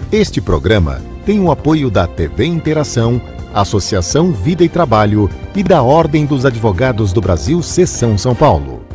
Este programa tem o apoio da TV Interação, Associação Vida e Trabalho e da Ordem dos Advogados do Brasil, Seção São Paulo.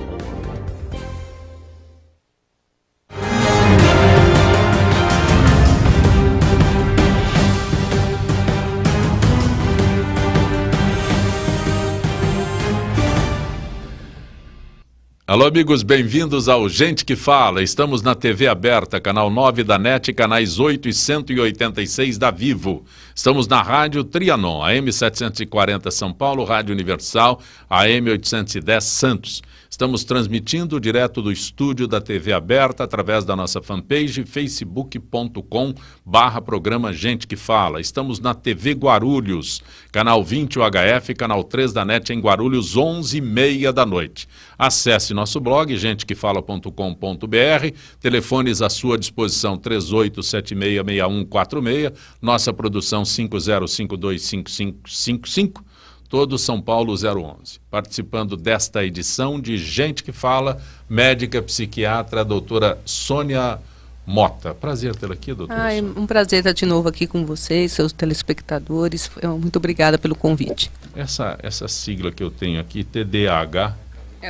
Alô, amigos, bem-vindos ao Gente que Fala. Estamos na TV aberta, canal 9 da NET, canais 8 e 186 da Vivo. Estamos na Rádio Trianon, AM 740 São Paulo, Rádio Universal, AM 810 Santos. Estamos transmitindo direto do estúdio da TV aberta através da nossa fanpage facebook.com/programa Gente que Fala. Estamos na TV Guarulhos, canal 20 UHF, canal 3 da NET em Guarulhos, 11h30 da noite. Acesse nosso blog, gentequefala.com.br, telefones à sua disposição 38766146, nossa produção 50525555, todo São Paulo 011. Participando desta edição de Gente que Fala, médica psiquiatra, doutora Sônia Mota. Prazer tê-la aqui, doutora Sônia. Um prazer estar de novo aqui com vocês, seus telespectadores. Muito obrigada pelo convite. Essa sigla que eu tenho aqui, TDAH,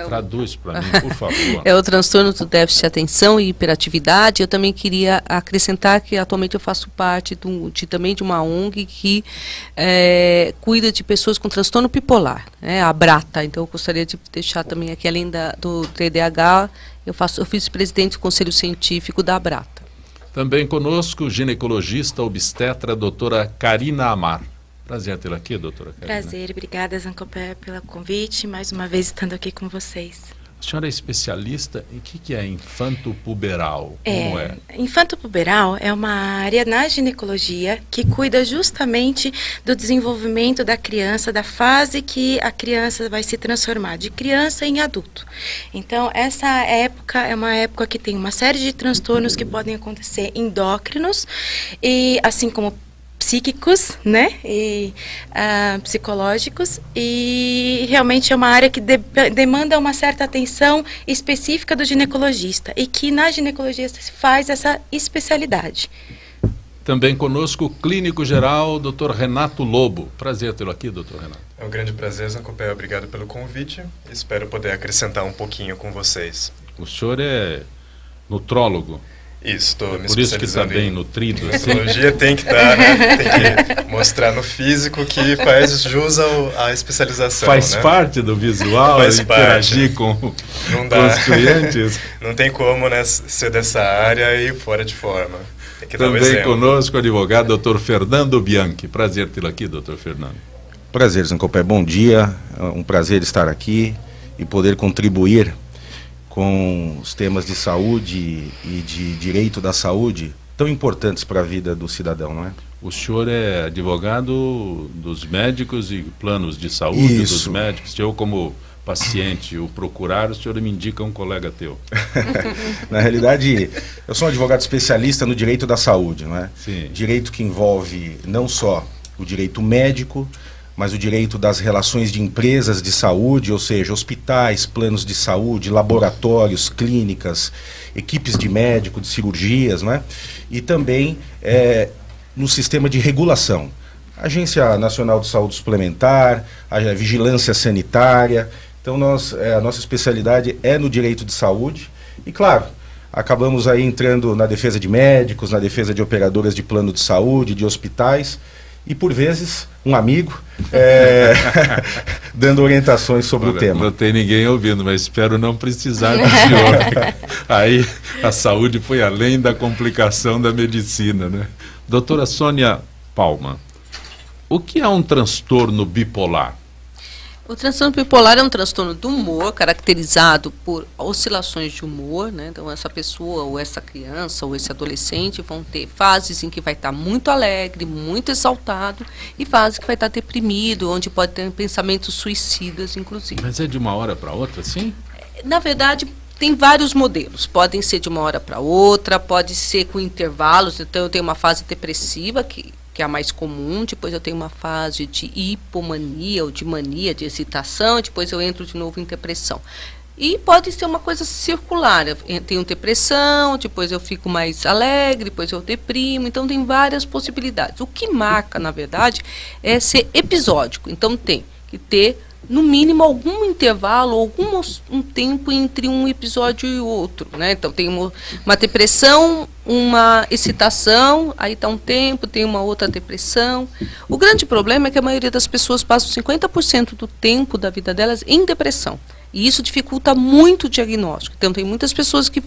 traduz para mim, por favor. É o transtorno do déficit de atenção e hiperatividade. Eu também queria acrescentar que atualmente eu faço parte também de uma ONG que cuida de pessoas com transtorno bipolar, né, a Brata. Então eu gostaria de deixar também aqui, além do TDAH, eu fiz presidente do Conselho Científico da Brata. Também conosco, ginecologista obstetra, doutora Karina Amar. Prazer tê-la aqui, doutora Karina. Prazer, obrigada, Zancopé, pelo convite, mais uma vez estando aqui com vocês. A senhora é especialista em que é infanto-puberal? Como é? Infanto-puberal é uma área na ginecologia que cuida justamente do desenvolvimento da criança, da fase que a criança vai se transformar, de criança em adulto. Então, essa época é uma época que tem uma série de transtornos que podem acontecer endócrinos, e assim como psíquicos, né, e psicológicos, e realmente é uma área que demanda uma certa atenção específica do ginecologista, e que na ginecologia se faz essa especialidade. Também conosco o clínico geral, Dr. Renato Lobo. Prazer tê-lo aqui, Dr. Renato. É um grande prazer, Zancopé, obrigado pelo convite, espero poder acrescentar um pouquinho com vocês. O senhor é nutrólogo? Isso, estou me por isso que está bem em nutrido. Ginecologia tem que estar, né? Tem que mostrar no físico que faz jus à especialização. Faz, né? Parte do visual, faz interagir parte. com os clientes. Não tem como, né, ser dessa área e fora de forma. Tem que também dar o exemplo. Conosco o advogado Dr. Fernando Bianchi. Prazer tê-lo aqui, Dr. Fernando. Prazer, Zancopé. Bom dia. É um prazer estar aqui e poder contribuir com os temas de saúde e de direito da saúde tão importantes para a vida do cidadão, não é? O senhor é advogado dos médicos e planos de saúde dos médicos. Eu, como paciente, o procurar, o senhor me indica um colega teu. Na realidade, eu sou um advogado especialista no direito da saúde, não é? Sim. Direito que envolve não só o direito médico, mas o direito das relações de empresas de saúde, ou seja, hospitais, planos de saúde, laboratórios, clínicas, equipes de médico, de cirurgias, né? E também no sistema de regulação. Agência Nacional de Saúde Suplementar, a vigilância sanitária. Então, a nossa especialidade é no direito de saúde. E, claro, acabamos aí entrando na defesa de médicos, na defesa de operadoras de plano de saúde, de hospitais, e por vezes um amigo dando orientações sobre o tema. Não tem ninguém ouvindo, mas espero não precisar do senhor. Aí a saúde foi além da complicação da medicina, né? Doutora Sônia Palma, o que é um transtorno bipolar? O transtorno bipolar é um transtorno do humor, caracterizado por oscilações de humor, né? Então, essa pessoa, ou essa criança, ou esse adolescente vão ter fases em que vai estar muito alegre, muito exaltado, e fases que vai estar deprimido, onde pode ter pensamentos suicidas, inclusive. Mas é de uma hora para outra, sim? Na verdade, tem vários modelos. Podem ser de uma hora para outra, pode ser com intervalos. Então, eu tenho uma fase depressiva, que é a mais comum, depois eu tenho uma fase de hipomania ou de mania, de excitação, depois eu entro de novo em depressão. E pode ser uma coisa circular. Eu tenho depressão, depois eu fico mais alegre, depois eu deprimo. Então, tem várias possibilidades. O que marca, na verdade, é ser episódico. Então, tem que ter, no mínimo, algum intervalo, um tempo entre um episódio e outro, né? Então, tem uma depressão, uma excitação, aí está um tempo, tem uma outra depressão. O grande problema é que a maioria das pessoas passa 50% do tempo da vida delas em depressão. E isso dificulta muito o diagnóstico. Então, tem muitas pessoas que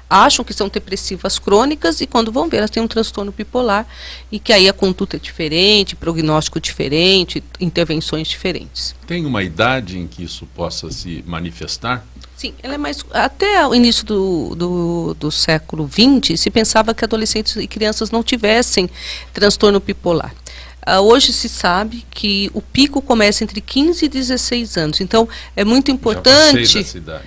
acham que são depressivas crônicas e quando vão ver, elas têm um transtorno bipolar e que aí a conduta é diferente, prognóstico diferente, intervenções diferentes. Tem uma idade em que isso possa se manifestar? Sim, ela é mais... Até o início do século XX, se pensava que adolescentes e crianças não tivessem transtorno bipolar. Hoje se sabe que o pico começa entre 15 e 16 anos. Então, é muito importante... Já passei dessa idade.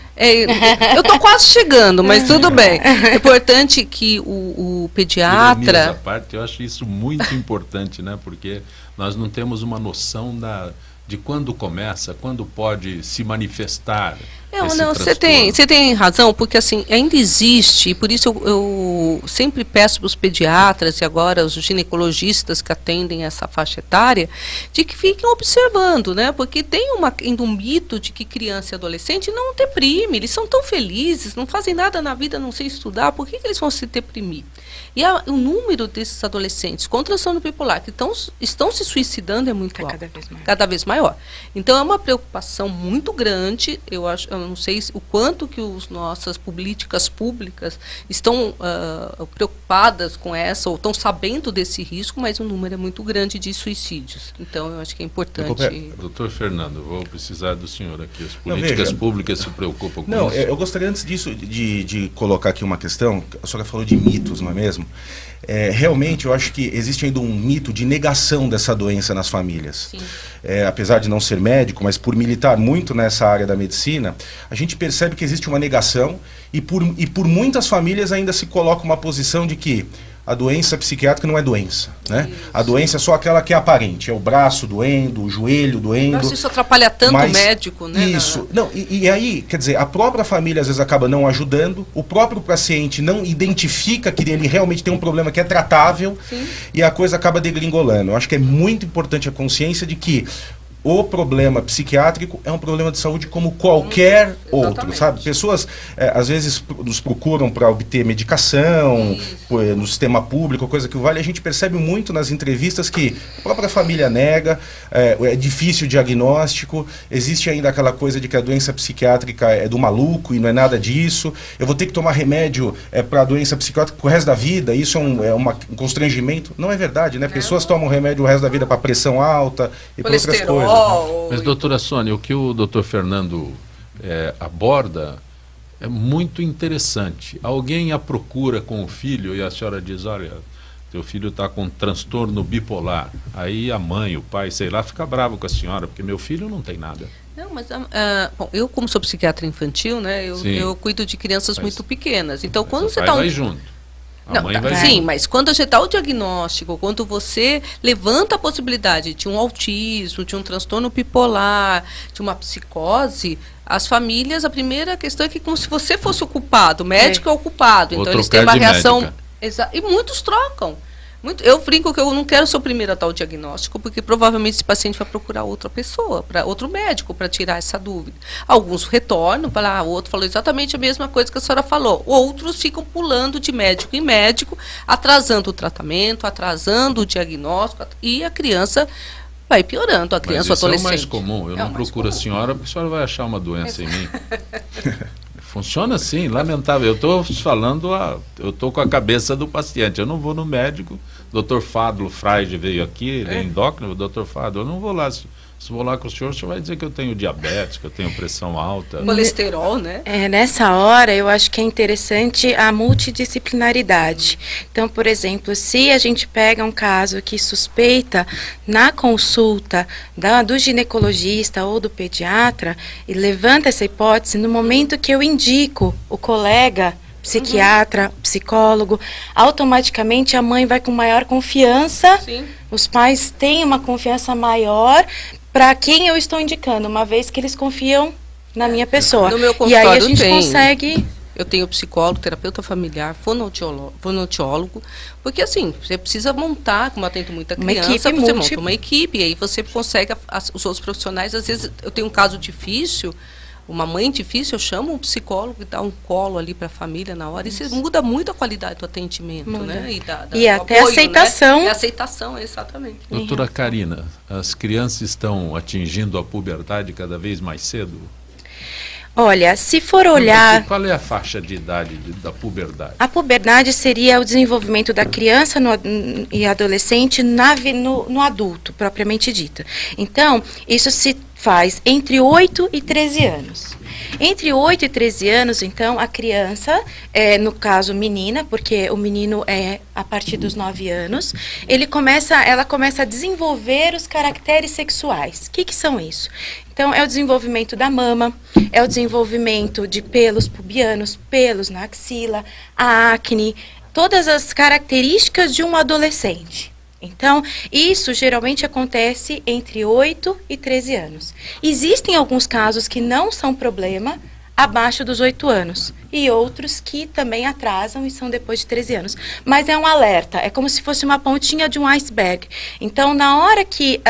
Eu estou quase chegando, mas tudo bem. É importante que o pediatra... Ironias à parte, eu acho isso muito importante, né? Porque nós não temos uma noção de quando começa, quando pode se manifestar. Não, você tem razão, porque assim, ainda existe, e por isso eu sempre peço para os pediatras e agora os ginecologistas que atendem essa faixa etária, de que fiquem observando, né? Porque tem ainda um mito de que criança e adolescente não deprime, eles são tão felizes, não fazem nada na vida, não sei estudar, por que eles vão se deprimir? E o número desses adolescentes com transtorno bipolar que estão se suicidando é muito alto, cada vez maior. Então é uma preocupação muito grande. Eu não sei o quanto que as nossas políticas públicas estão preocupadas com essa ou estão sabendo desse risco, mas o número é muito grande de suicídios. Então eu acho que é importante. Doutor Fernando, vou precisar do senhor aqui. As políticas públicas se preocupam com isso? Eu gostaria antes disso de colocar aqui uma questão. A senhora falou de mitos, não é mesmo? Realmente eu acho que existe ainda um mito de negação dessa doença nas famílias. Apesar de não ser médico, mas por militar muito nessa área da medicina, a gente percebe que existe uma negação e por muitas famílias ainda se coloca uma posição de que a doença psiquiátrica não é doença, né? A doença é só aquela que é aparente, é o braço doendo, o joelho doendo. Nossa, isso atrapalha tanto o médico, né? Isso. Não, e aí, quer dizer, a própria família às vezes acaba não ajudando, o próprio paciente não identifica que ele realmente tem um problema que é tratável. Sim. E a coisa acaba degringolando. Eu acho que é muito importante a consciência de que o problema psiquiátrico é um problema de saúde como qualquer outro, sabe? Pessoas, às vezes, nos procuram para obter medicação no sistema público, coisa que vale. A gente percebe muito nas entrevistas que a própria família nega, é difícil o diagnóstico, existe ainda aquela coisa de que a doença psiquiátrica é do maluco e não é nada disso. Eu vou ter que tomar remédio para a doença psiquiátrica pro resto da vida, isso é um constrangimento. Não é verdade, né? Pessoas tomam remédio o resto da vida para pressão alta e para outras coisas. Mas, doutora Sônia, o que o doutor Fernando aborda é muito interessante. Alguém a procura com o filho e a senhora diz, olha, teu filho está com transtorno bipolar. Aí a mãe, o pai, sei lá, fica bravo com a senhora, porque meu filho não tem nada. Não, mas bom, eu como sou psiquiatra infantil, né, eu cuido de crianças muito pequenas. Então, quando você está... vai junto. Sim, mas quando você dá o diagnóstico, quando você levanta a possibilidade de um autismo, de um transtorno bipolar, de uma psicose, as famílias, a primeira questão é que como se você fosse o culpado, o médico é o culpado, então eles têm uma reação... E muitos trocam. Eu brinco que eu não quero ser o primeiro a dar o diagnóstico, porque provavelmente esse paciente vai procurar outra pessoa, outro médico, para tirar essa dúvida. Alguns retornam, o outro falou exatamente a mesma coisa que a senhora falou. Outros ficam pulando de médico em médico, atrasando o tratamento, atrasando o diagnóstico, e a criança vai piorando, a criança, o adolescente. Mas isso é o mais comum. Eu não procuro a senhora, porque a senhora vai achar uma doença em mim. Funciona assim, lamentável. Eu estou falando, eu estou com a cabeça do paciente. Eu não vou no médico. Dr. Fádulo Freide veio aqui, ele é endócrino, Dr. Fádulo. Eu não vou lá. Se vou lá com o senhor vai dizer que eu tenho diabetes, que eu tenho pressão alta. Colesterol, né? Nessa hora, eu acho que é interessante a multidisciplinaridade. Então, por exemplo, se a gente pega um caso que suspeita na consulta do ginecologista ou do pediatra e levanta essa hipótese, no momento que eu indico o colega psiquiatra, psicólogo, automaticamente a mãe vai com maior confiança. Sim. Os pais têm uma confiança maior para quem eu estou indicando, uma vez que eles confiam na minha pessoa. No meu E aí a consultório gente tem. consegue... Eu tenho psicólogo, terapeuta familiar, fonoaudiólogo, porque assim, você precisa montar, como eu atendo muita criança, você monta uma equipe, e aí você consegue, os outros profissionais, às vezes eu tenho um caso difícil, uma mãe difícil, eu chamo um psicólogo e dá um colo ali para a família na hora, isso muda muito a qualidade do atendimento, né? E até a aceitação. Né? E a aceitação, exatamente. Doutora Karina, as crianças estão atingindo a puberdade cada vez mais cedo? Olha, se for olhar... Qual é a faixa de idade da puberdade? A puberdade seria o desenvolvimento da criança e adolescente no adulto, propriamente dito. Então, isso se faz entre 8 e 13 anos. Entre 8 e 13 anos, então, a criança, no caso menina, porque o menino é a partir dos 9 anos, ela começa a desenvolver os caracteres sexuais. O que são isso? Então, é o desenvolvimento da mama, é o desenvolvimento de pelos pubianos, pelos na axila, a acne, todas as características de um adolescente. Então, isso geralmente acontece entre 8 e 13 anos. Existem alguns casos que não são problema abaixo dos 8 anos. E outros que também atrasam e são depois de 13 anos. Mas é um alerta, é como se fosse uma pontinha de um iceberg. Então, na hora que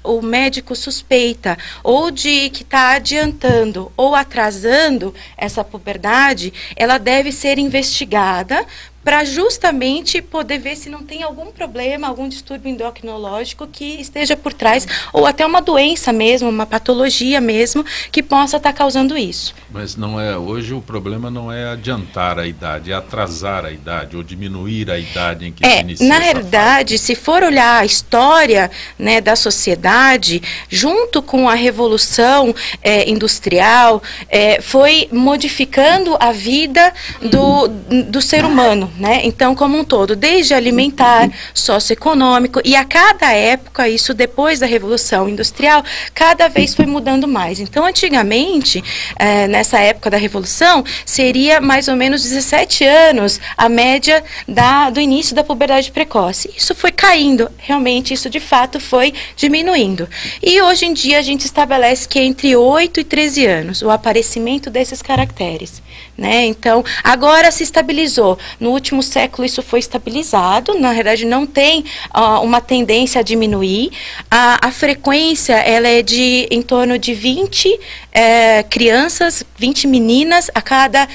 o médico suspeita ou de que está adiantando ou atrasando essa puberdade, ela deve ser investigada para justamente poder ver se não tem algum problema, algum distúrbio endocrinológico que esteja por trás, ou até uma doença mesmo, uma patologia mesmo, que possa estar causando isso. Mas não é, hoje o problema não é adiantar a idade, é atrasar a idade, ou diminuir a idade em que se inicia na essa realidade, fase. se for olhar a história, né, da sociedade, junto com a revolução industrial, foi modificando a vida do ser humano. Né? Então, como um todo, desde alimentar, socioeconômico, e a cada época, isso depois da Revolução Industrial, cada vez foi mudando mais. Então, antigamente, nessa época da Revolução, seria mais ou menos 17 anos a média do início da puberdade precoce. Isso foi caindo, realmente, isso de fato foi diminuindo. E hoje em dia a gente estabelece que é entre 8 e 13 anos o aparecimento desses caracteres. Né? Então, agora se estabilizou. No último século isso foi estabilizado, na verdade não tem uma tendência a diminuir. A frequência ela é de em torno de 20 crianças, 20 meninas a cada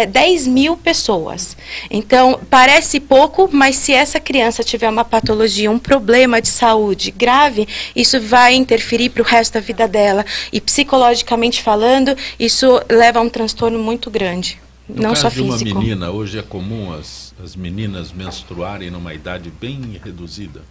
10 mil pessoas. Então, parece pouco, mas se essa criança tiver uma patologia, um problema de saúde grave, isso vai interferir para o resto da vida dela. E psicologicamente falando, isso leva a um transtorno muito grande. No não caso só de uma físico. menina, hoje é comum as meninas menstruarem numa idade bem reduzida?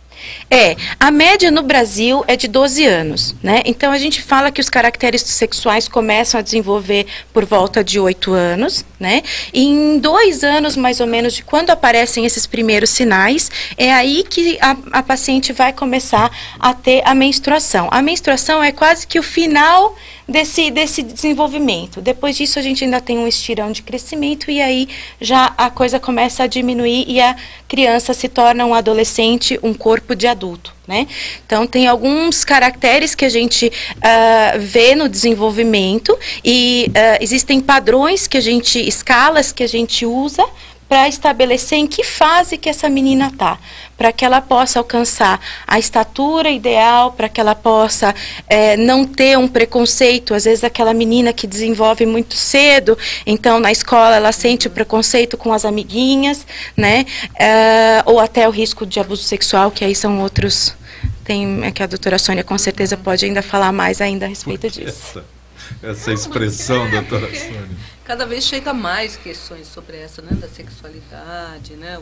A média no Brasil é de 12 anos, né? Então a gente fala que os caracteres sexuais começam a desenvolver por volta de 8 anos, né? E em 2 anos, mais ou menos, de quando aparecem esses primeiros sinais, é aí que a paciente vai começar a ter a menstruação. A menstruação é quase que o final desse desenvolvimento. Depois disso a gente ainda tem um estirão de crescimento e aí já a coisa começa a diminuir e a criança se torna um adolescente, um corpo de adulto, né? Então tem alguns caracteres que a gente vê no desenvolvimento e existem padrões que a gente, escalas que a gente usa para estabelecer em que fase que essa menina está, para que ela possa alcançar a estatura ideal, para que ela possa não ter um preconceito, às vezes aquela menina que desenvolve muito cedo, então na escola ela sente o preconceito com as amiguinhas, né? Ou até o risco de abuso sexual, que aí são outros, que a doutora Sônia com certeza pode ainda falar mais ainda a respeito disso. Essa expressão, doutora Sônia. Cada vez chega mais questões sobre essa, né, da sexualidade, né,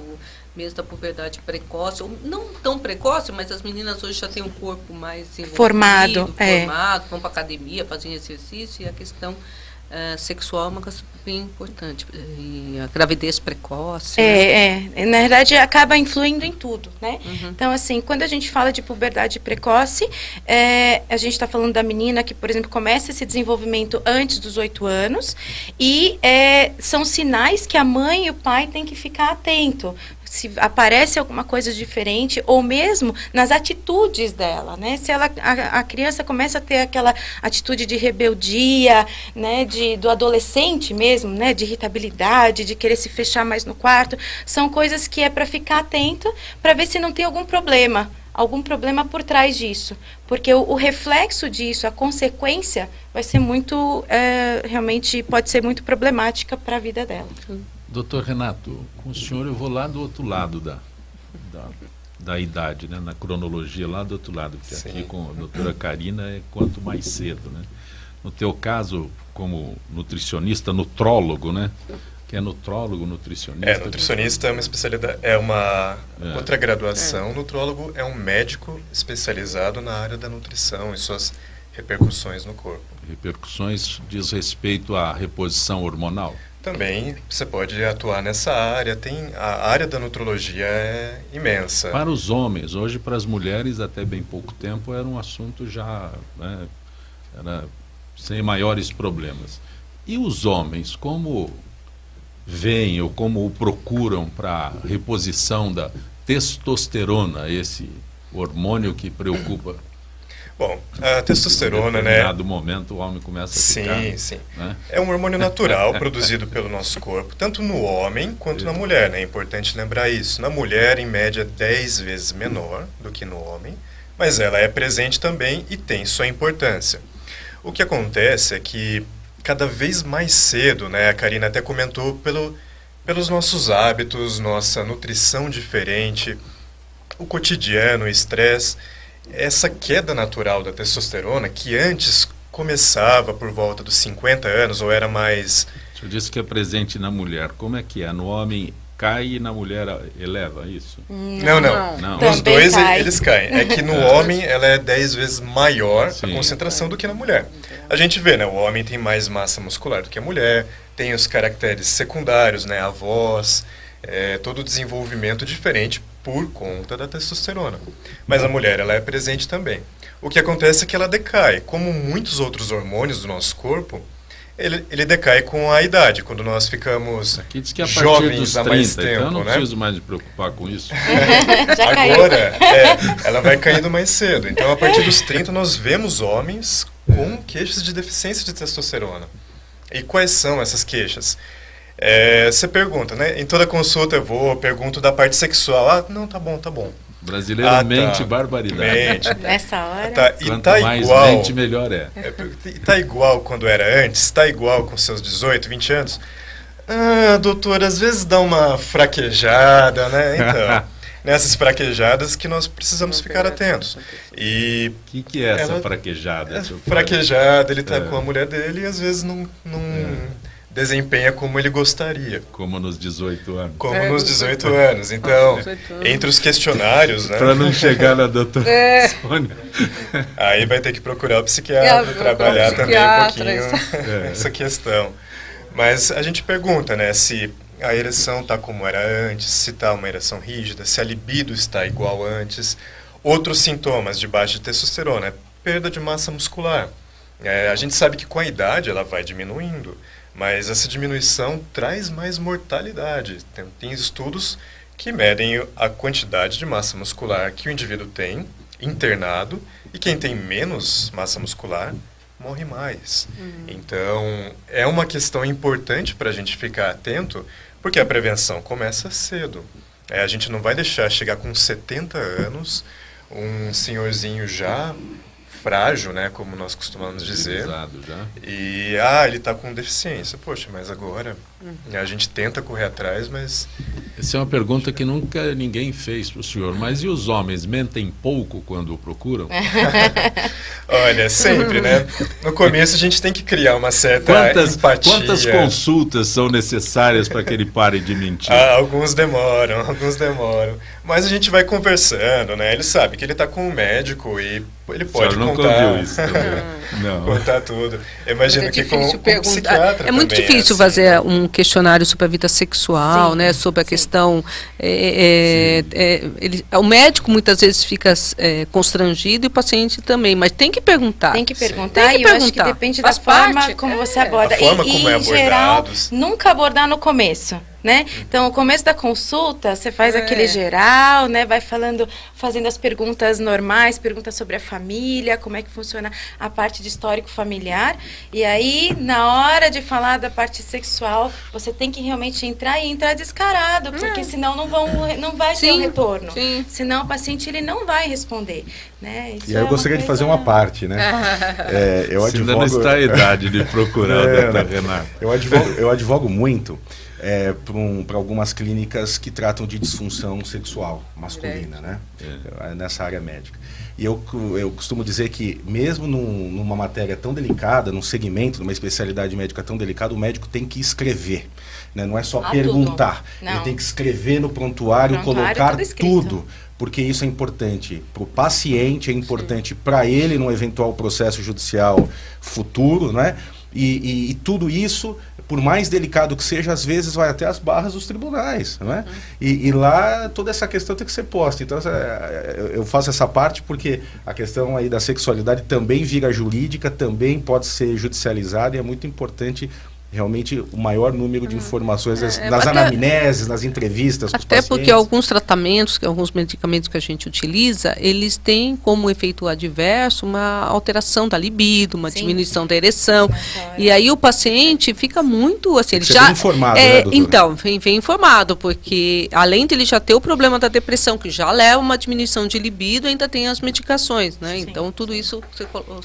mesmo da puberdade precoce, ou não tão precoce, mas as meninas hoje já têm um corpo mais formado, vão para academia, fazem exercício, e a questão sexual é uma coisa bem importante, e a gravidez precoce. Na verdade acaba influindo em tudo, né? Então assim, quando a gente fala de puberdade precoce, a gente está falando da menina que, por exemplo, começa esse desenvolvimento antes dos 8 anos e são sinais que a mãe e o pai têm que ficar atento. se aparece alguma coisa diferente, ou mesmo nas atitudes dela, né? Se a criança começa a ter aquela atitude de rebeldia, né? Do adolescente mesmo, né? De irritabilidade, de querer se fechar mais no quarto, são coisas que é para ficar atento, para ver se não tem algum problema por trás disso, porque o reflexo disso, a consequência, vai ser muito, realmente pode ser muito problemática para a vida dela. Doutor Renato, com o senhor eu vou lá do outro lado da idade, né? Na cronologia, lá do outro lado, porque Sim. aqui com a doutora Karina é quanto mais cedo, né? No teu caso, como nutricionista, nutrólogo, né? Que é nutrólogo, nutricionista. Nutricionista é uma especialidade, outra graduação. Nutrólogo é um médico especializado na área da nutrição e suas repercussões no corpo. Repercussões diz respeito à reposição hormonal? Também você pode atuar nessa área. A área da nutrologia é imensa. Para os homens, hoje para as mulheres até bem pouco tempo era um assunto já, né, era sem maiores problemas. E os homens, como veem ou como o procuram para reposição da testosterona, esse hormônio que preocupa? Bom, a testosterona, em determinado momento o homem começa a ficar... Sim. Né? É um hormônio natural produzido pelo nosso corpo, tanto no homem quanto na mulher, né? É importante lembrar isso. Na mulher, em média, 10 vezes menor do que no homem, mas ela é presente também e tem sua importância. O que acontece é que cada vez mais cedo, né, a Karina até comentou, pelos nossos hábitos, nossa nutrição diferente, o cotidiano, o estresse, essa queda natural da testosterona, que antes começava por volta dos 50 anos, ou era mais... O senhor disse que é presente na mulher. Como é que é? No homem cai e na mulher eleva isso? Não. Os dois eles caem. É que no homem ela é 10 vezes maior a concentração do que na mulher. A gente vê, né? O homem tem mais massa muscular do que a mulher, tem os caracteres secundários, né? A voz, todo o desenvolvimento diferente por conta da testosterona. Mas a mulher, ela é presente também. O que acontece é que ela decai. Como muitos outros hormônios do nosso corpo, ele decai com a idade, quando nós ficamos jovens há mais tempo. Então eu não né? preciso mais me preocupar com isso. Agora, ela vai caindo mais cedo. Então, a partir dos 30, nós vemos homens com queixas de deficiência de testosterona. E quais são essas queixas? Você pergunta, né? Em toda consulta eu pergunto da parte sexual. Não, tá bom. Brasileiro mente barbaridade. Mente. Nessa hora. Quanto mais igual, mente, melhor é. Tá igual quando era antes? Tá igual com seus 18, 20 anos? Doutor, às vezes dá uma fraquejada, né? Então, nessas fraquejadas que nós precisamos ficar atentos. E o que é essa fraquejada? Fraquejada, ele tá com a mulher dele e às vezes não desempenha como ele gostaria. Como nos 18 anos. Como nos 18 anos. Então, entre os questionários, né? Para não chegar na doutora Sônia. Aí vai ter que procurar o psiquiatra, trabalhar também um pouquinho essa questão. Mas a gente pergunta, né, se a ereção está como era antes, se está uma ereção rígida, se a libido está igual antes. Outros sintomas de baixa testosterona, perda de massa muscular. A gente sabe que com a idade ela vai diminuindo, mas essa diminuição traz mais mortalidade. Tem estudos que medem a quantidade de massa muscular que o indivíduo tem internado, e quem tem menos massa muscular morre mais. Então, é uma questão importante para a gente ficar atento, porque a prevenção começa cedo. A gente não vai deixar chegar com 70 anos, um senhorzinho já frágil, né, como nós costumamos dizer, já. E ele está com deficiência. Poxa, mas agora a gente tenta correr atrás, mas... Essa é uma pergunta que nunca ninguém fez para o senhor, mas e os homens mentem pouco quando o procuram? Olha, sempre, né? No começo a gente tem que criar uma certa empatia. Quantas consultas são necessárias para que ele pare de mentir? Alguns demoram. Mas a gente vai conversando, né? Ele sabe que ele está com um médico e ele pode contar. Isso não. Contar tudo. Eu imagino que com psiquiatra é muito também difícil assim, fazer um questionário sobre a vida sexual, né? Sobre a questão... o médico muitas vezes fica constrangido e o paciente também, mas tem que perguntar. Tem que perguntar, e eu acho que depende da forma como você aborda. A forma como é em geral, abordado. nunca abordar no começo. né? Então, o começo da consulta, você faz aquele geral, né? Vai fazendo as perguntas normais, perguntas sobre a família, como é que funciona a parte de histórico familiar. E aí, na hora de falar da parte sexual, você tem que realmente entrar descarado, porque senão não vai ter um retorno. Sim. Senão o paciente ele não vai responder, né? Isso e aí eu gostaria de fazer uma parte, né? Eu advogo... Ainda não está a idade de procurar o Dr. Renato. Eu advogo muito para algumas clínicas que tratam de disfunção sexual masculina, né? Nessa área médica. E eu costumo dizer que mesmo numa matéria tão delicada, num segmento, numa especialidade médica tão delicada, o médico tem que escrever, né? Não é só perguntar, ele tem que escrever no prontuário colocar tudo. Porque isso é importante para o paciente, é importante para ele num eventual processo judicial futuro, né? E tudo isso, por mais delicado que seja, às vezes vai até as barras dos tribunais, não é? E lá toda essa questão tem que ser posta. Então eu faço essa parte porque a questão aí da sexualidade também vira jurídica, também pode ser judicializada e é muito importante realmente o maior número de informações nas anamneses, nas entrevistas com os pacientes. Até porque alguns tratamentos, alguns medicamentos que a gente utiliza, eles têm como efeito adverso uma alteração da libido, uma diminuição da ereção. E aí o paciente fica muito assim, ele já informado, né, doutora? Então, vem informado, porque além de ele já ter o problema da depressão, que já leva uma diminuição de libido, ainda tem as medicações, né? Então tudo isso o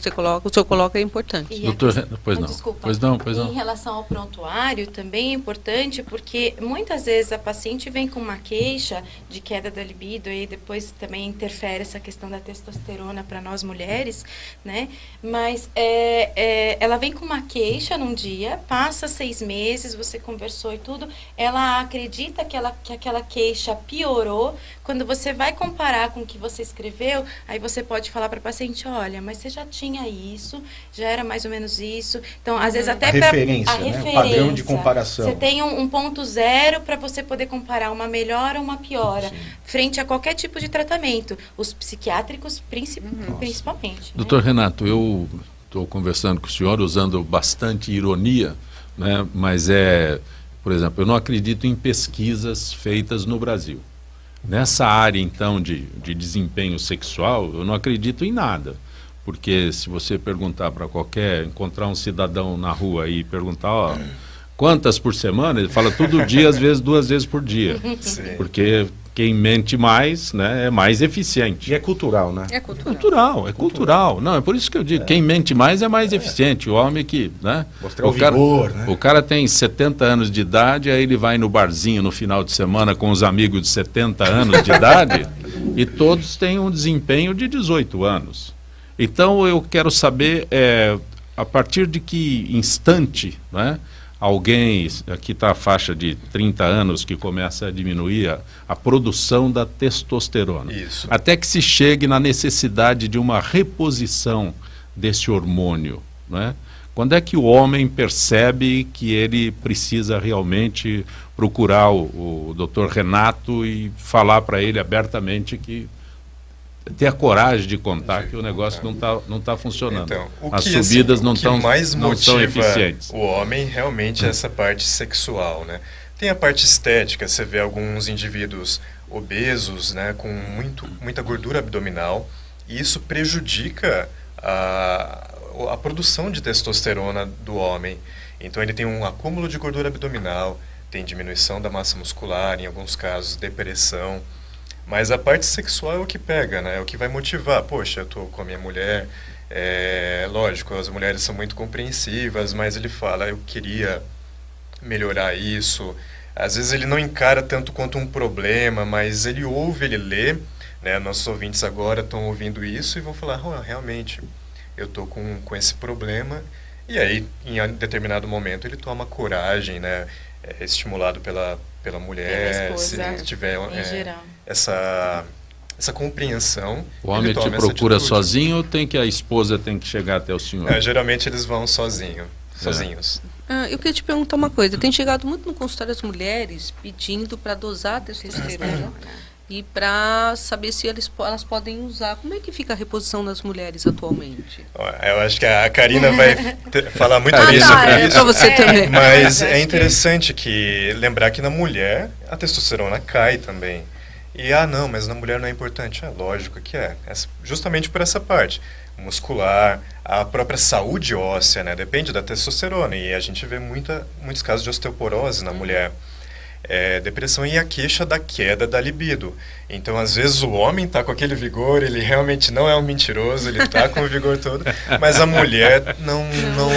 senhor coloca é importante. Doutor, pois não. Desculpa. Pois não. Em relação ao prontuário, também é importante, porque muitas vezes a paciente vem com uma queixa de queda da libido e depois também interfere essa questão da testosterona para nós mulheres, né? Mas ela vem com uma queixa num dia, passa 6 meses, você conversou e tudo, ela acredita que aquela queixa piorou. Quando você vai comparar com o que você escreveu, aí você pode falar para a paciente, olha, mas você já tinha isso, já era mais ou menos isso. Então, às vezes até referência, né? O padrão de comparação. Você tem um ponto zero para você poder comparar uma melhora ou uma piora frente a qualquer tipo de tratamento. Os psiquiátricos principalmente. Doutor Renato, eu estou conversando com o senhor usando bastante ironia, né? Mas por exemplo, eu não acredito em pesquisas feitas no Brasil. Nessa área, então, de desempenho sexual, eu não acredito em nada. Porque se você perguntar para encontrar um cidadão na rua e perguntar, quantas por semana, ele fala todo dia, às vezes 2 vezes por dia. Sim. Porque quem mente mais, né, é mais eficiente. E é cultural, né? É cultural. Não, é por isso que eu digo, quem mente mais é mais eficiente. O homem que, né? Mostrar o vigor, né? O cara tem 70 anos de idade, aí ele vai no barzinho no final de semana com os amigos de 70 anos de idade e todos têm um desempenho de 18 anos. Então eu quero saber, a partir de que instante, né, alguém, aqui está a faixa de 30 anos que começa a diminuir a produção da testosterona. Isso. Até que se chegue na necessidade de uma reposição desse hormônio, né? Quando é que o homem percebe que ele precisa realmente procurar o Dr. Renato e falar para ele abertamente que ter a coragem de contar que o negócio não tá funcionando. Então, as subidas não são eficientes. O homem realmente é essa parte sexual, né? Tem a parte estética, você vê alguns indivíduos obesos, né, com muita gordura abdominal, e isso prejudica a produção de testosterona do homem. Então ele tem um acúmulo de gordura abdominal, tem diminuição da massa muscular, em alguns casos depressão. Mas a parte sexual é o que pega, né? É o que vai motivar. Poxa, eu tô com a minha mulher, lógico, as mulheres são muito compreensivas, mas ele fala, eu queria melhorar isso. Às vezes ele não encara tanto quanto um problema, mas ele ouve, ele lê, né? Nossos ouvintes agora estão ouvindo isso e vão falar, realmente, eu tô com esse problema. E aí, em determinado momento, ele toma coragem, né? Estimulado pela mulher, esposa, se tiver essa compreensão. O homem te procura sozinho ou a esposa tem que chegar até o senhor? Geralmente eles vão sozinhos. Eu queria te perguntar uma coisa. Tem chegado muito no consultório as mulheres pedindo para dosar a testosterona. e para saber se elas podem usar. Como é que fica a reposição das mulheres atualmente? Eu acho que a Karina vai falar muito bem sobre isso. Para você também. Mas é interessante lembrar que na mulher a testosterona cai também. E, não, mas na mulher não é importante. É lógico que é. Justamente por essa parte muscular, a própria saúde óssea, né? Depende da testosterona. E a gente vê muitos casos de osteoporose na mulher. Depressão e a queixa da queda da libido. Então, às vezes, o homem está com aquele vigor, ele realmente não é um mentiroso, ele está com o vigor todo, mas a mulher não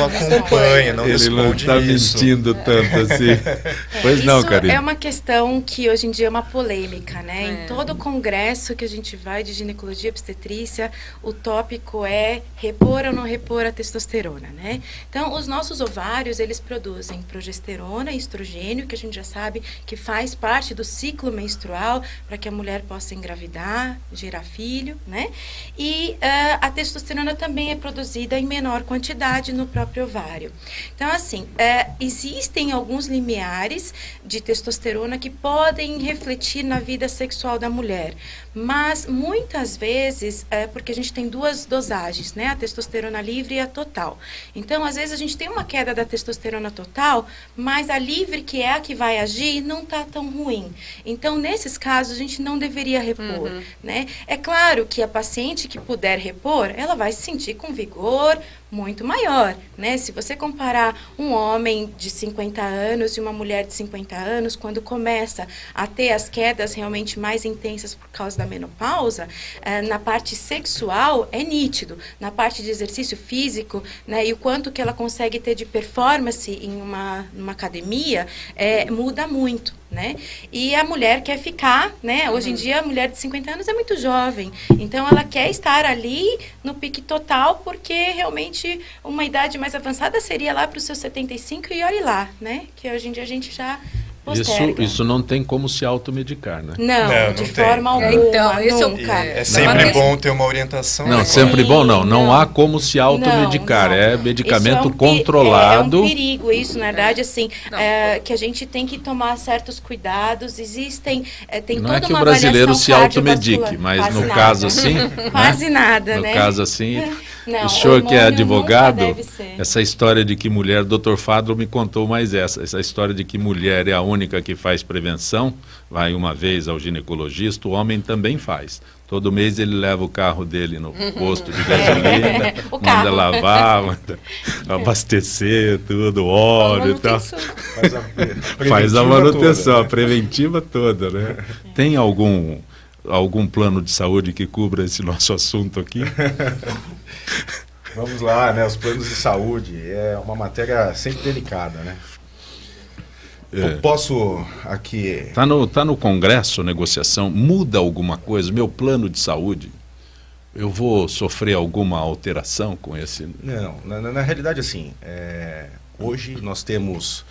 acompanha, não responde isso. Ele não está mentindo tanto assim. Pois não, Karina. É uma questão que hoje em dia é uma polêmica, né? Em todo congresso que a gente vai de ginecologia e obstetrícia, o tópico é repor ou não repor a testosterona, né? Então, os nossos ovários, eles produzem progesterona e estrogênio, que a gente já sabe que faz parte do ciclo menstrual para que a mulher possa engravidar, gerar filho, né? E a testosterona também é produzida em menor quantidade no próprio ovário. Então, assim, existem alguns limiares de testosterona que podem refletir na vida sexual da mulher, mas muitas vezes porque a gente tem duas dosagens, né? A testosterona livre e a total. Então, às vezes a gente tem uma queda da testosterona total, mas a livre, que é a que vai agir, não está tão ruim. Então, nesses casos, a gente não deveria repor, né? É claro que a paciente que puder repor, ela vai se sentir com vigor muito maior, né? Se você comparar um homem de 50 anos e uma mulher de 50 anos, quando começa a ter as quedas realmente mais intensas por causa da menopausa, na parte sexual é nítido, na parte de exercício físico, né, e o quanto que ela consegue ter de performance em numa academia, muda muito, né? E a mulher quer ficar, né? Hoje em dia a mulher de 50 anos é muito jovem, então ela quer estar ali no pique total, porque realmente uma idade mais avançada seria lá para os seus 75 e olhe lá, né? Que hoje em dia a gente já posterga. Isso não tem como se automedicar, né? Não, de forma alguma. Então, isso nunca. É sempre bom ter uma orientação. Não, sempre bom não. Não há como se automedicar. Não. É medicamento controlado. É um perigo isso, na verdade, assim, que a gente tem que tomar certos cuidados. Existem, tem não toda é que uma o brasileiro se automedique, mas no caso assim... Quase nada, no né? No caso assim... Não, o senhor que é advogado, essa história de que mulher, Dr. Fadro me contou mais essa história de que mulher é a única que faz prevenção, vai uma vez ao ginecologista, o homem também faz. Todo mês ele leva o carro dele no posto de gasolina, manda lavar, manda abastecer tudo, óleo e tal. Faz a manutenção, a preventiva toda, né? Tem algum plano de saúde que cubra esse nosso assunto aqui? Vamos lá, né? Os planos de saúde é uma matéria sempre delicada, né? Eu posso aqui... Tá no Congresso, negociação, muda alguma coisa? Meu plano de saúde, eu vou sofrer alguma alteração com esse? Não, na realidade, assim, hoje nós temos,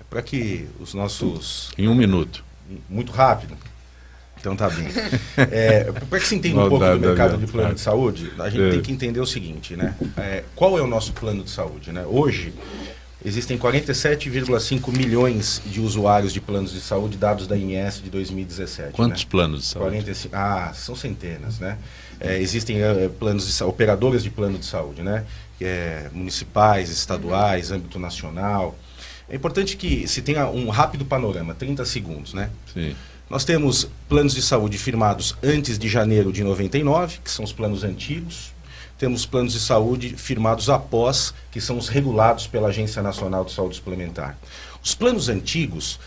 para que os nossos... Em 1 minuto. Muito rápido. Então tá bem. Para que se entenda um pouco do mercado de plano de saúde, a gente tem que entender o seguinte, né? Qual é o nosso plano de saúde, né? Hoje, existem 47,5 milhões de usuários de planos de saúde, dados da INS de 2017. Quantos né? planos de saúde? 45, são centenas, né? Existem planos operadoras de plano de saúde, né? Municipais, estaduais, âmbito nacional. É importante que se tenha um rápido panorama, 30 segundos, né? Sim. Nós temos planos de saúde firmados antes de janeiro de 99, que são os planos antigos. Temos planos de saúde firmados após, que são os regulados pela Agência Nacional de Saúde Suplementar. Os planos antigos,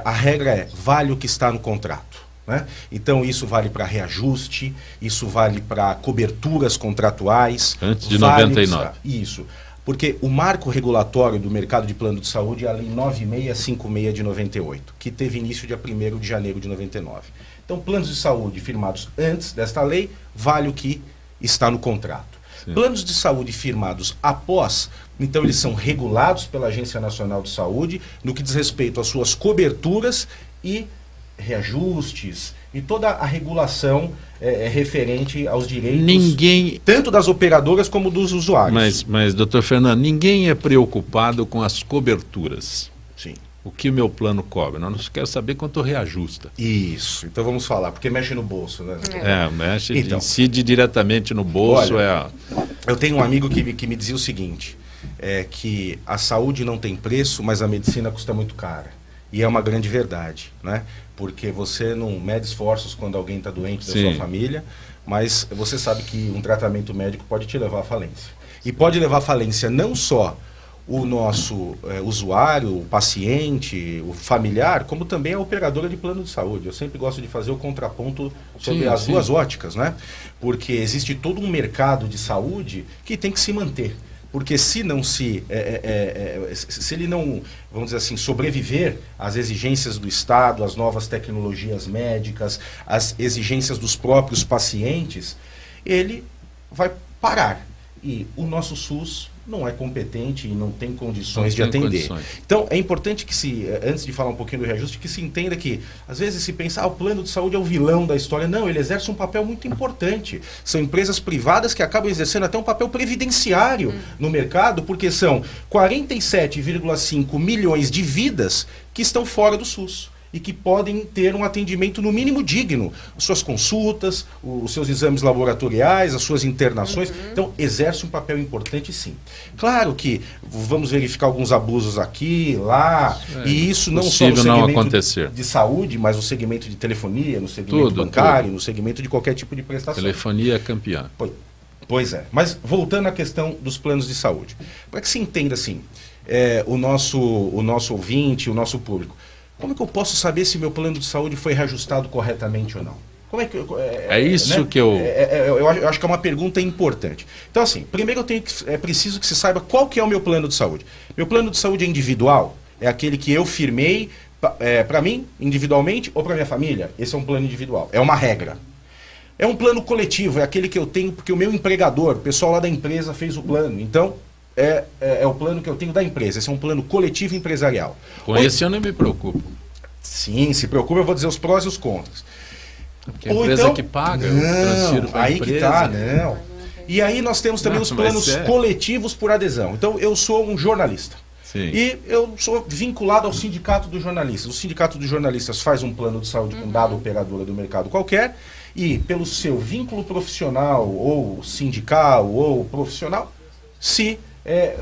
a regra é, vale o que está no contrato, né? Então isso vale para reajuste, isso vale para coberturas contratuais. Antes de 99. Isso. Porque o marco regulatório do mercado de plano de saúde é a Lei 9656 de 98, que teve início dia 1º de janeiro de 99. Então, planos de saúde firmados antes desta lei, vale o que está no contrato. Sim. Planos de saúde firmados após, então eles são regulados pela Agência Nacional de Saúde, no que diz respeito às suas coberturas e reajustes, e toda a regulação referente aos direitos, tanto das operadoras como dos usuários. Mas doutor Fernando, ninguém é preocupado com as coberturas. Sim. o que o meu plano cobre. Nós queremos saber quanto reajusta. Isso, então vamos falar, porque mexe no bolso, né? Mexe, então, incide diretamente no bolso. Olha, eu tenho um amigo que me dizia o seguinte, que a saúde não tem preço, mas a medicina custa muito cara. E é uma grande verdade, né? Porque você não mede esforços quando alguém está doente da sua família, mas você sabe que um tratamento médico pode te levar à falência. E pode levar à falência não só o nosso usuário, o paciente, o familiar, como também a operadora de plano de saúde. Eu sempre gosto de fazer o contraponto sobre as duas óticas, né? Porque existe todo um mercado de saúde que tem que se manter. Porque se não se ele não, vamos dizer assim, sobreviver às exigências do Estado, às novas tecnologias médicas, às exigências dos próprios pacientes, ele vai parar. E o nosso SUS não é competente e não tem condições de atender. Então, é importante que antes de falar um pouquinho do reajuste, que se entenda que, às vezes se pensa, o plano de saúde é o vilão da história. Não, ele exerce um papel muito importante. São empresas privadas que acabam exercendo até um papel previdenciário no mercado, porque são 47,5 milhões de vidas que estão fora do SUS e que podem ter um atendimento no mínimo digno. As suas consultas, os seus exames laboratoriais, as suas internações. Então, exerce um papel importante, sim. Claro que vamos verificar alguns abusos aqui, lá, e isso não só no segmento de saúde, mas no segmento de telefonia, no segmento bancário, no segmento de qualquer tipo de prestação. Telefonia é campeã. Pois é. Mas, voltando à questão dos planos de saúde. Para que se entenda, assim, o nosso ouvinte, o nosso público, como é que eu posso saber se meu plano de saúde foi reajustado corretamente ou não? Como é que isso, né? Que eu... eu acho que é uma pergunta importante. Então, assim, primeiro é preciso que se saiba qual que é o meu plano de saúde. Meu plano de saúde é individual? É aquele que eu firmei para mim, individualmente, ou para minha família? Esse é um plano individual. É uma regra. É um plano coletivo, é aquele que eu tenho porque o meu empregador, o pessoal lá da empresa fez o plano. Então, é o plano que eu tenho da empresa. Esse é um plano coletivo empresarial. Com esse eu não me preocupo. Sim, se preocupa, eu vou dizer os prós e os contras. Porque a empresa então, que paga, eu transfiro para a empresa. Aí que tá, não. E aí nós temos também os planos coletivos por adesão. Então, eu sou um jornalista. Sim. E eu sou vinculado ao sindicato dos jornalistas. O sindicato dos jornalistas faz um plano de saúde com dada operadora do mercado qualquer e, pelo seu vínculo profissional, ou sindical, ou profissional,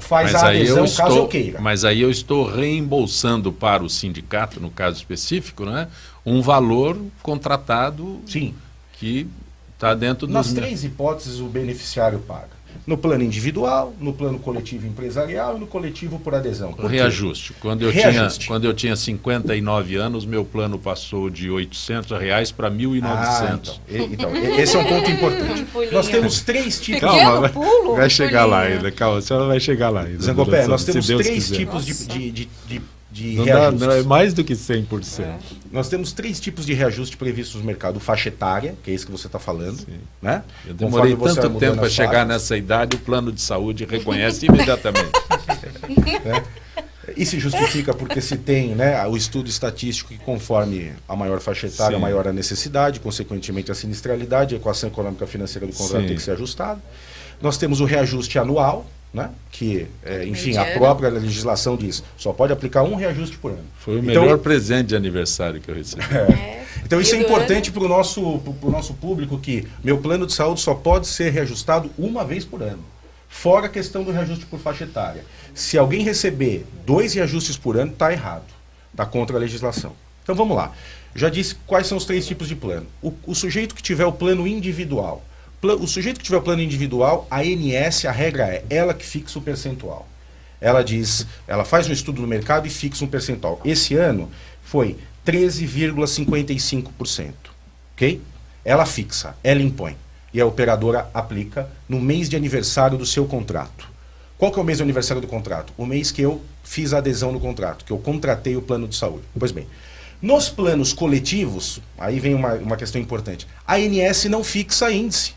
faz a adesão caso eu queira. Mas aí eu estou reembolsando para o sindicato, no caso específico, né, um valor contratado. Sim. Que está dentro dos... Nas três hipóteses o beneficiário paga. No plano individual, no plano coletivo empresarial e no coletivo por adesão. Por reajuste. Quando eu tinha 59 anos, meu plano passou de R$800 para 1.900. Então, esse é um ponto importante. Nós temos três tipos... Calma, vai chegar lá ainda. Calma, a senhora vai chegar lá ainda. Zangopé, nós temos três tipos de reajuste. Não é mais do que 100%. Nós temos três tipos de reajuste previstos no mercado. Faixa etária, que é isso que você está falando. Né? Eu demorei tanto tempo para chegar nessa idade, o plano de saúde reconhece imediatamente. E se justifica porque se tem, né, o estudo estatístico que conforme a maior faixa etária, a maior a necessidade, consequentemente a sinistralidade, a equação econômica financeira do contrato tem que ser ajustada. Nós temos o reajuste anual, né, que, enfim, a própria legislação diz, só pode aplicar um reajuste por ano. Foi o melhor presente de aniversário que eu recebi. Então isso é importante para o nosso público, que meu plano de saúde só pode ser reajustado uma vez por ano. Fora a questão do reajuste por faixa etária. Se alguém receber 2 reajustes por ano, está errado. Está contra a legislação. Então vamos lá. Já disse quais são os 3 tipos de plano. O sujeito que tiver o plano individual. O sujeito que tiver o plano individual, a ANS, a regra é ela que fixa o percentual. Ela faz um estudo no mercado e fixa um percentual. Esse ano foi 13,55%. Ok? Ela fixa, ela impõe. E a operadora aplica no mês de aniversário do seu contrato. Qual que é o mês de aniversário do contrato? O mês que eu fiz a adesão no contrato, que eu contratei o plano de saúde. Pois bem, nos planos coletivos, aí vem uma questão importante, a ANS não fixa índice.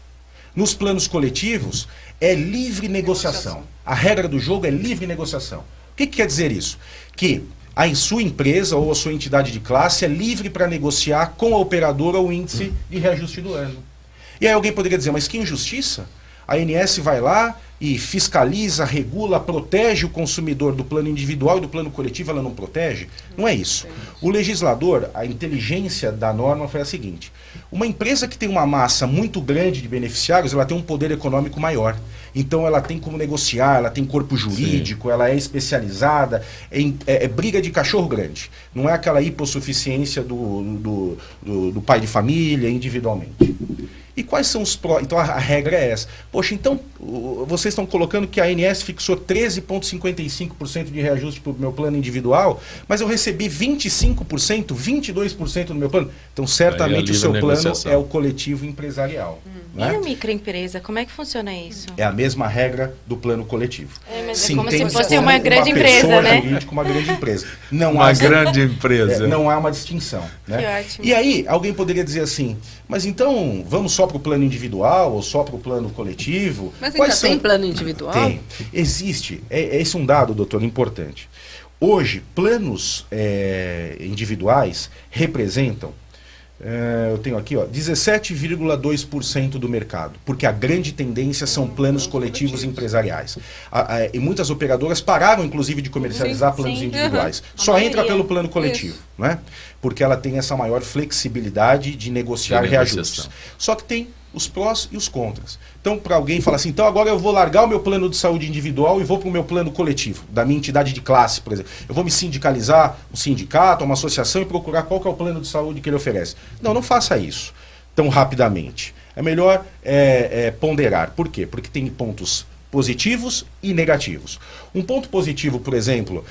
Nos planos coletivos, é livre negociação. A regra do jogo é livre negociação. O que quer dizer isso? Que a sua empresa ou a sua entidade de classe é livre para negociar com a operadora o índice de reajuste do ano. E aí alguém poderia dizer, mas que injustiça? A ANS vai lá, e fiscaliza, regula, protege o consumidor do plano individual e do plano coletivo, ela não protege? Não é isso. O legislador, a inteligência da norma foi a seguinte: uma empresa que tem uma massa muito grande de beneficiários, ela tem um poder econômico maior. Então ela tem como negociar, ela tem corpo jurídico, ela é especializada, é briga de cachorro grande. Não é aquela hipossuficiência do pai de família individualmente. E quais são os prós? Então a regra é essa. Poxa, então vocês estão colocando que a ANS fixou 13,55% de reajuste para o meu plano individual, mas eu recebi 25%, 22% no meu plano. Então certamente o seu plano é o coletivo empresarial. Né? E a microempresa, como é que funciona isso? É a mesma regra do plano coletivo. Mas é como se fosse uma grande empresa, né? Uma grande empresa. Não uma grande empresa. Não há uma distinção. Né? Que ótimo. E aí, alguém poderia dizer assim, mas então, vamos só para o plano individual ou só para o plano coletivo? Mas ainda tem plano individual? Tem. Existe. Esse é um dado, doutor, importante. Hoje, planos individuais representam, eu tenho aqui, 17,2% do mercado, porque a grande tendência são planos coletivos empresariais. E muitas operadoras pararam, inclusive, de comercializar planos individuais. Só entra pelo plano coletivo, né? Porque ela tem essa maior flexibilidade de negociar reajustes. Só que tem os prós e os contras. Então, para alguém falar assim, então agora eu vou largar o meu plano de saúde individual e vou para o meu plano coletivo, da minha entidade de classe, por exemplo. Eu vou me sindicalizar, um sindicato, uma associação e procurar qual que é o plano de saúde que ele oferece. Não, não faça isso tão rapidamente. É melhor ponderar. Por quê? Porque tem pontos positivos e negativos. Um ponto positivo, por exemplo,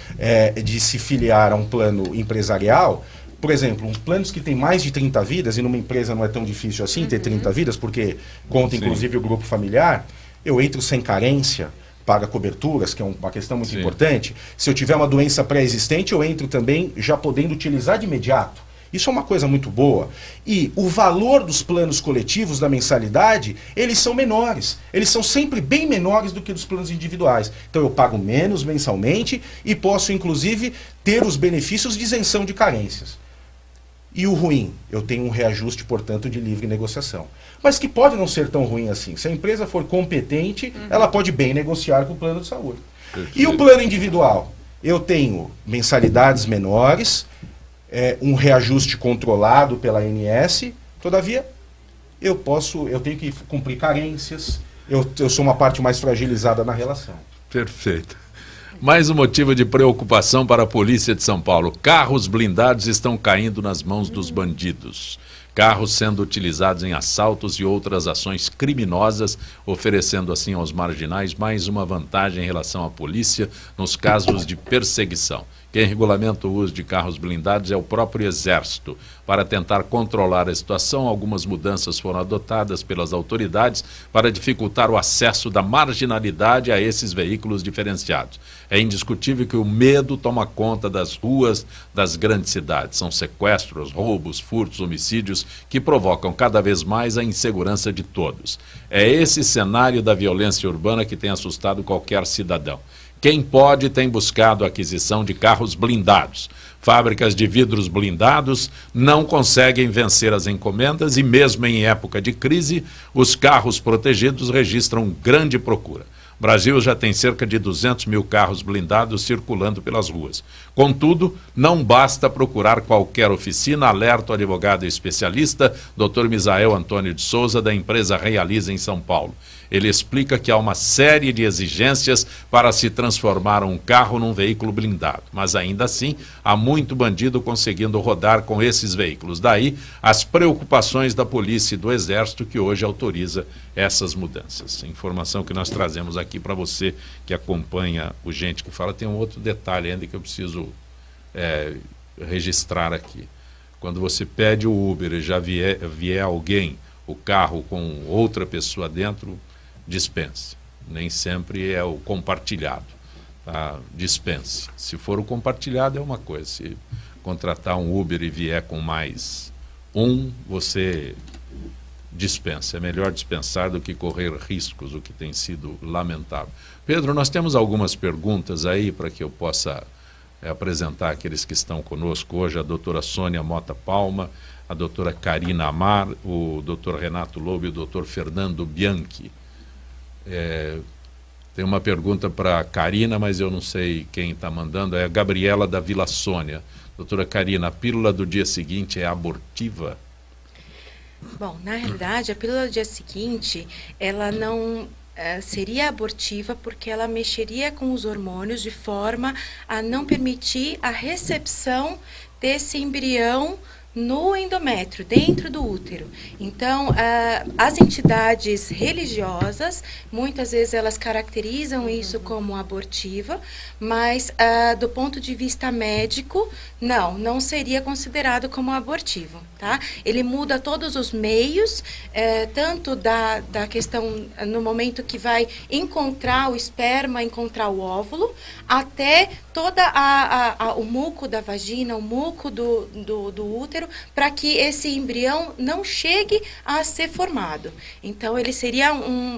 de se filiar a um plano empresarial. Por exemplo, planos que tem mais de 30 vidas, e numa empresa não é tão difícil assim ter 30 vidas, porque conta inclusive o grupo familiar, eu entro sem carência, paga coberturas, que é uma questão muito importante. Se eu tiver uma doença pré-existente, eu entro também já podendo utilizar de imediato. Isso é uma coisa muito boa. E o valor dos planos coletivos da mensalidade, eles são menores. Eles são sempre bem menores do que dos planos individuais. Então eu pago menos mensalmente e posso, inclusive, ter os benefícios de isenção de carências. E o ruim? Eu tenho um reajuste, portanto, de livre negociação. Mas que pode não ser tão ruim assim. Se a empresa for competente, ela pode bem negociar com o plano de saúde. E o plano individual? Eu tenho mensalidades menores, um reajuste controlado pela ANS, todavia, eu tenho que cumprir carências, eu sou uma parte mais fragilizada na relação. Perfeito. Mais um motivo de preocupação para a polícia de São Paulo. Carros blindados estão caindo nas mãos dos bandidos. Carros sendo utilizados em assaltos e outras ações criminosas, oferecendo assim aos marginais mais uma vantagem em relação à polícia nos casos de perseguição. Quem regulamenta o uso de carros blindados é o próprio Exército. Para tentar controlar a situação, algumas mudanças foram adotadas pelas autoridades para dificultar o acesso da marginalidade a esses veículos diferenciados. É indiscutível que o medo toma conta das ruas das grandes cidades. São sequestros, roubos, furtos, homicídios que provocam cada vez mais a insegurança de todos. É esse cenário da violência urbana que tem assustado qualquer cidadão. Quem pode tem buscado a aquisição de carros blindados. Fábricas de vidros blindados não conseguem vencer as encomendas e mesmo em época de crise, os carros protegidos registram grande procura. O Brasil já tem cerca de 200 mil carros blindados circulando pelas ruas. Contudo, não basta procurar qualquer oficina, alerta o advogado especialista, Dr. Misael Antônio de Souza, da empresa Realiza em São Paulo. Ele explica que há uma série de exigências para se transformar um carro num veículo blindado, mas ainda assim há muito bandido conseguindo rodar com esses veículos. Daí as preocupações da polícia e do Exército, que hoje autoriza essas mudanças. Informação que nós trazemos aqui para você que acompanha o Gente que Fala. Tem um outro detalhe ainda que eu preciso registrar aqui. Quando você pede o Uber e já vier alguém, o carro com outra pessoa dentro, dispense. Nem sempre é o compartilhado. Tá? Dispense. Se for o compartilhado é uma coisa. Se contratar um Uber e vier com mais você dispensa. É melhor dispensar do que correr riscos, o que tem sido lamentável. Pedro, nós temos algumas perguntas aí para que eu possa apresentar aqueles que estão conosco hoje. A doutora Sônia Mota Palma, a doutora Karina Amar, o doutor Renato Lobo e o doutor Fernando Bianchi. Tem uma pergunta para a Karina, mas eu não sei quem está mandando. É a Gabriela da Vila Sônia. Doutora Karina, a pílula do dia seguinte é abortiva? Bom, na realidade, a pílula do dia seguinte, ela não seria abortiva porque ela mexeria com os hormônios de forma a não permitir a recepção desse embrião no endométrio, dentro do útero. Então, as entidades religiosas, muitas vezes elas caracterizam isso como abortiva, mas do ponto de vista médico, não seria considerado como abortivo, tá? Ele muda todos os meios, tanto da questão no momento que vai encontrar o esperma, encontrar o óvulo, até toda o muco da vagina, o muco do útero, para que esse embrião não chegue a ser formado. Então, ele seria,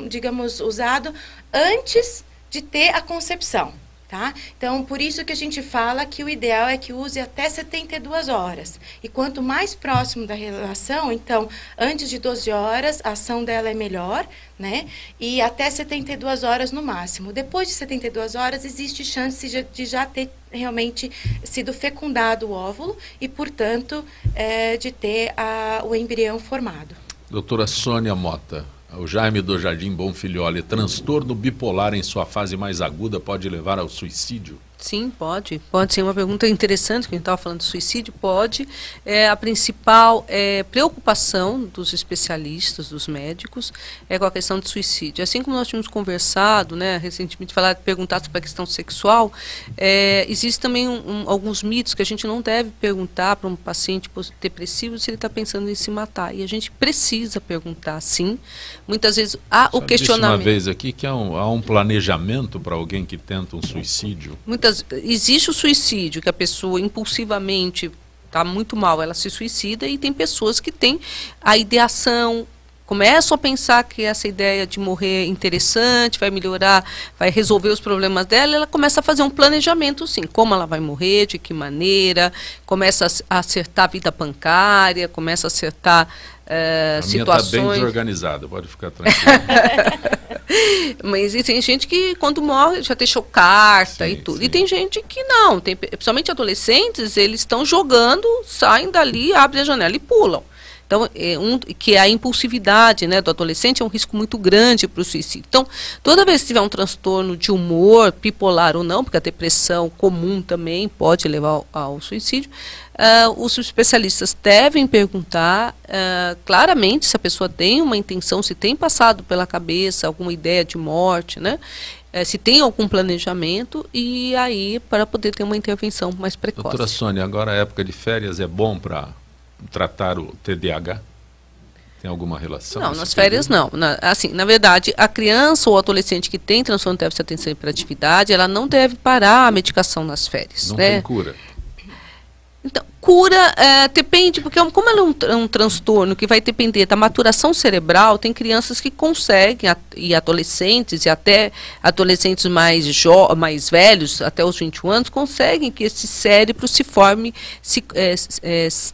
digamos, usado antes de ter a concepção. Tá? Então, por isso que a gente fala que o ideal é que use até 72 horas. E quanto mais próximo da relação, então, antes de 12 horas, a ação dela é melhor, né? E até 72 horas no máximo. Depois de 72 horas, existe chance de já ter realmente sido fecundado o óvulo e, portanto, de ter o embrião formado. Doutora Sônia Mota, o Jaime do Jardim Bonfilholi, transtorno bipolar em sua fase mais aguda pode levar ao suicídio? Sim, pode. Pode ser uma pergunta interessante, que a gente estava falando de suicídio, pode. A principal preocupação dos especialistas, dos médicos, é com a questão de suicídio. Assim como nós tínhamos conversado, né, recentemente, perguntado sobre a questão sexual, existe também alguns mitos que a gente não deve perguntar para um paciente depressivo se ele está pensando em se matar. E a gente precisa perguntar, sim. Muitas vezes há o questionamento. Disse uma vez aqui que há um planejamento para alguém que tenta um suicídio. Existe o suicídio, que a pessoa impulsivamente está muito mal, ela se suicida, e tem pessoas que têm a ideação, começam a pensar que essa ideia de morrer é interessante, vai melhorar, vai resolver os problemas dela, ela começa a fazer um planejamento, sim, como ela vai morrer, de que maneira, começa a acertar a vida bancária, começa a acertar situações... A minha está bem desorganizada, pode ficar tranquilo. Mas tem gente que quando morre já deixou carta, sim, e tudo. Sim. E tem gente que não, principalmente adolescentes, eles estão jogando, saem dali, abrem a janela e pulam. Então, que a impulsividade, né, do adolescente é um risco muito grande para o suicídio. Então, toda vez que tiver um transtorno de humor, bipolar ou não, porque a depressão comum também pode levar ao suicídio, os especialistas devem perguntar claramente se a pessoa tem uma intenção, se tem passado pela cabeça alguma ideia de morte, né? Se tem algum planejamento, e aí para poder ter uma intervenção mais precoce. Doutora Sônia, agora a época de férias é bom para tratar o TDAH? Tem alguma relação? Não, nas férias não. Na verdade, a criança ou adolescente que tem transtorno de déficit de atenção e hiperatividade, ela não deve parar a medicação nas férias. Não tem cura? Então, cura depende, porque como ela é um transtorno que vai depender da maturação cerebral, tem crianças que conseguem, e adolescentes, e até adolescentes mais velhos, até os 21 anos, conseguem que esse cérebro se forme,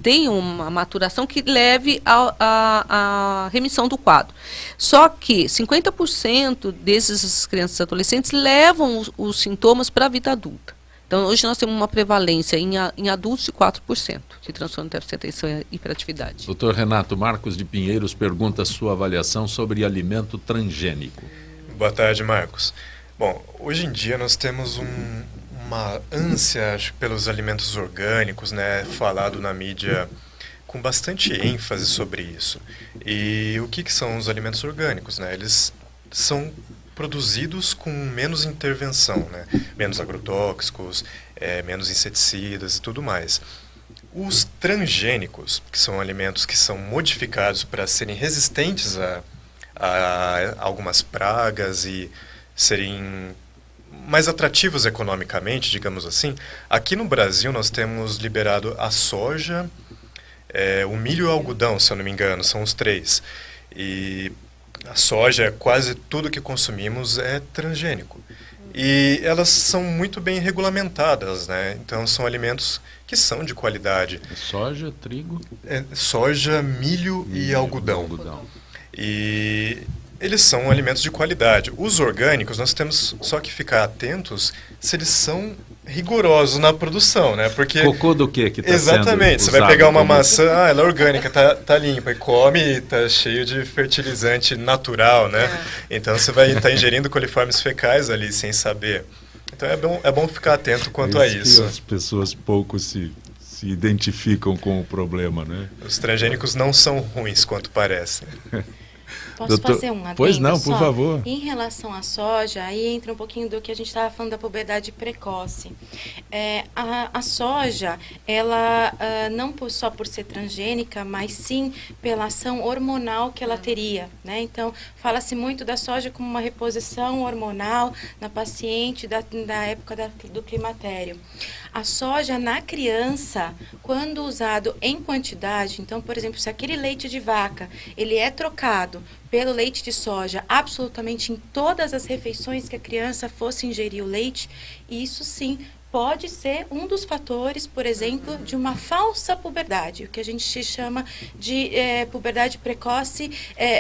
tenha uma maturação que leve à remissão do quadro. Só que 50% dessas crianças e adolescentes levam os sintomas para a vida adulta. Então, hoje nós temos uma prevalência em adultos de 4% de transtorno de déficit de atenção e hiperatividade. Doutor Renato Marcos de Pinheiros pergunta a sua avaliação sobre alimento transgênico. Boa tarde, Marcos. Bom, hoje em dia nós temos uma ânsia, acho, pelos alimentos orgânicos, né, falado na mídia com bastante ênfase sobre isso. E o que são os alimentos orgânicos, né? Eles são produzidos com menos intervenção, né? Menos agrotóxicos, menos inseticidas e tudo mais. Os transgênicos, que são alimentos que são modificados para serem resistentes a algumas pragas e serem mais atrativos economicamente, digamos assim, aqui no Brasil nós temos liberado a soja, o milho e o algodão, se eu não me engano, são os três. E a soja, quase tudo que consumimos é transgênico. E elas são muito bem regulamentadas, né? Então são alimentos que são de qualidade. Soja, trigo? Soja, milho e algodão. E eles são alimentos de qualidade. Os orgânicos, nós temos só que ficar atentos se eles são rigorosos na produção, né? Porque cocô do que está exatamente, você vai pegar uma maçã, ela é orgânica, tá limpa, e come, tá cheio de fertilizante natural, né? Então você vai estar ingerindo coliformes fecais ali sem saber. Então é bom ficar atento quanto a isso. As pessoas pouco se identificam com o problema, né? Os transgênicos não são ruins quanto parecem. Posso fazer um adendo? Pois não, por favor. Em relação à soja, aí entra um pouquinho do que a gente estava falando da puberdade precoce. A soja, ela não só por ser transgênica, mas sim pela ação hormonal que ela teria, né? Então, fala-se muito da soja como uma reposição hormonal na paciente da época do climatério. A soja na criança, quando usado em quantidade, então, por exemplo, se aquele leite de vaca, ele é trocado pelo leite de soja absolutamente em todas as refeições que a criança fosse ingerir o leite, isso sim pode ser um dos fatores, por exemplo, de uma falsa puberdade, o que a gente chama de puberdade precoce,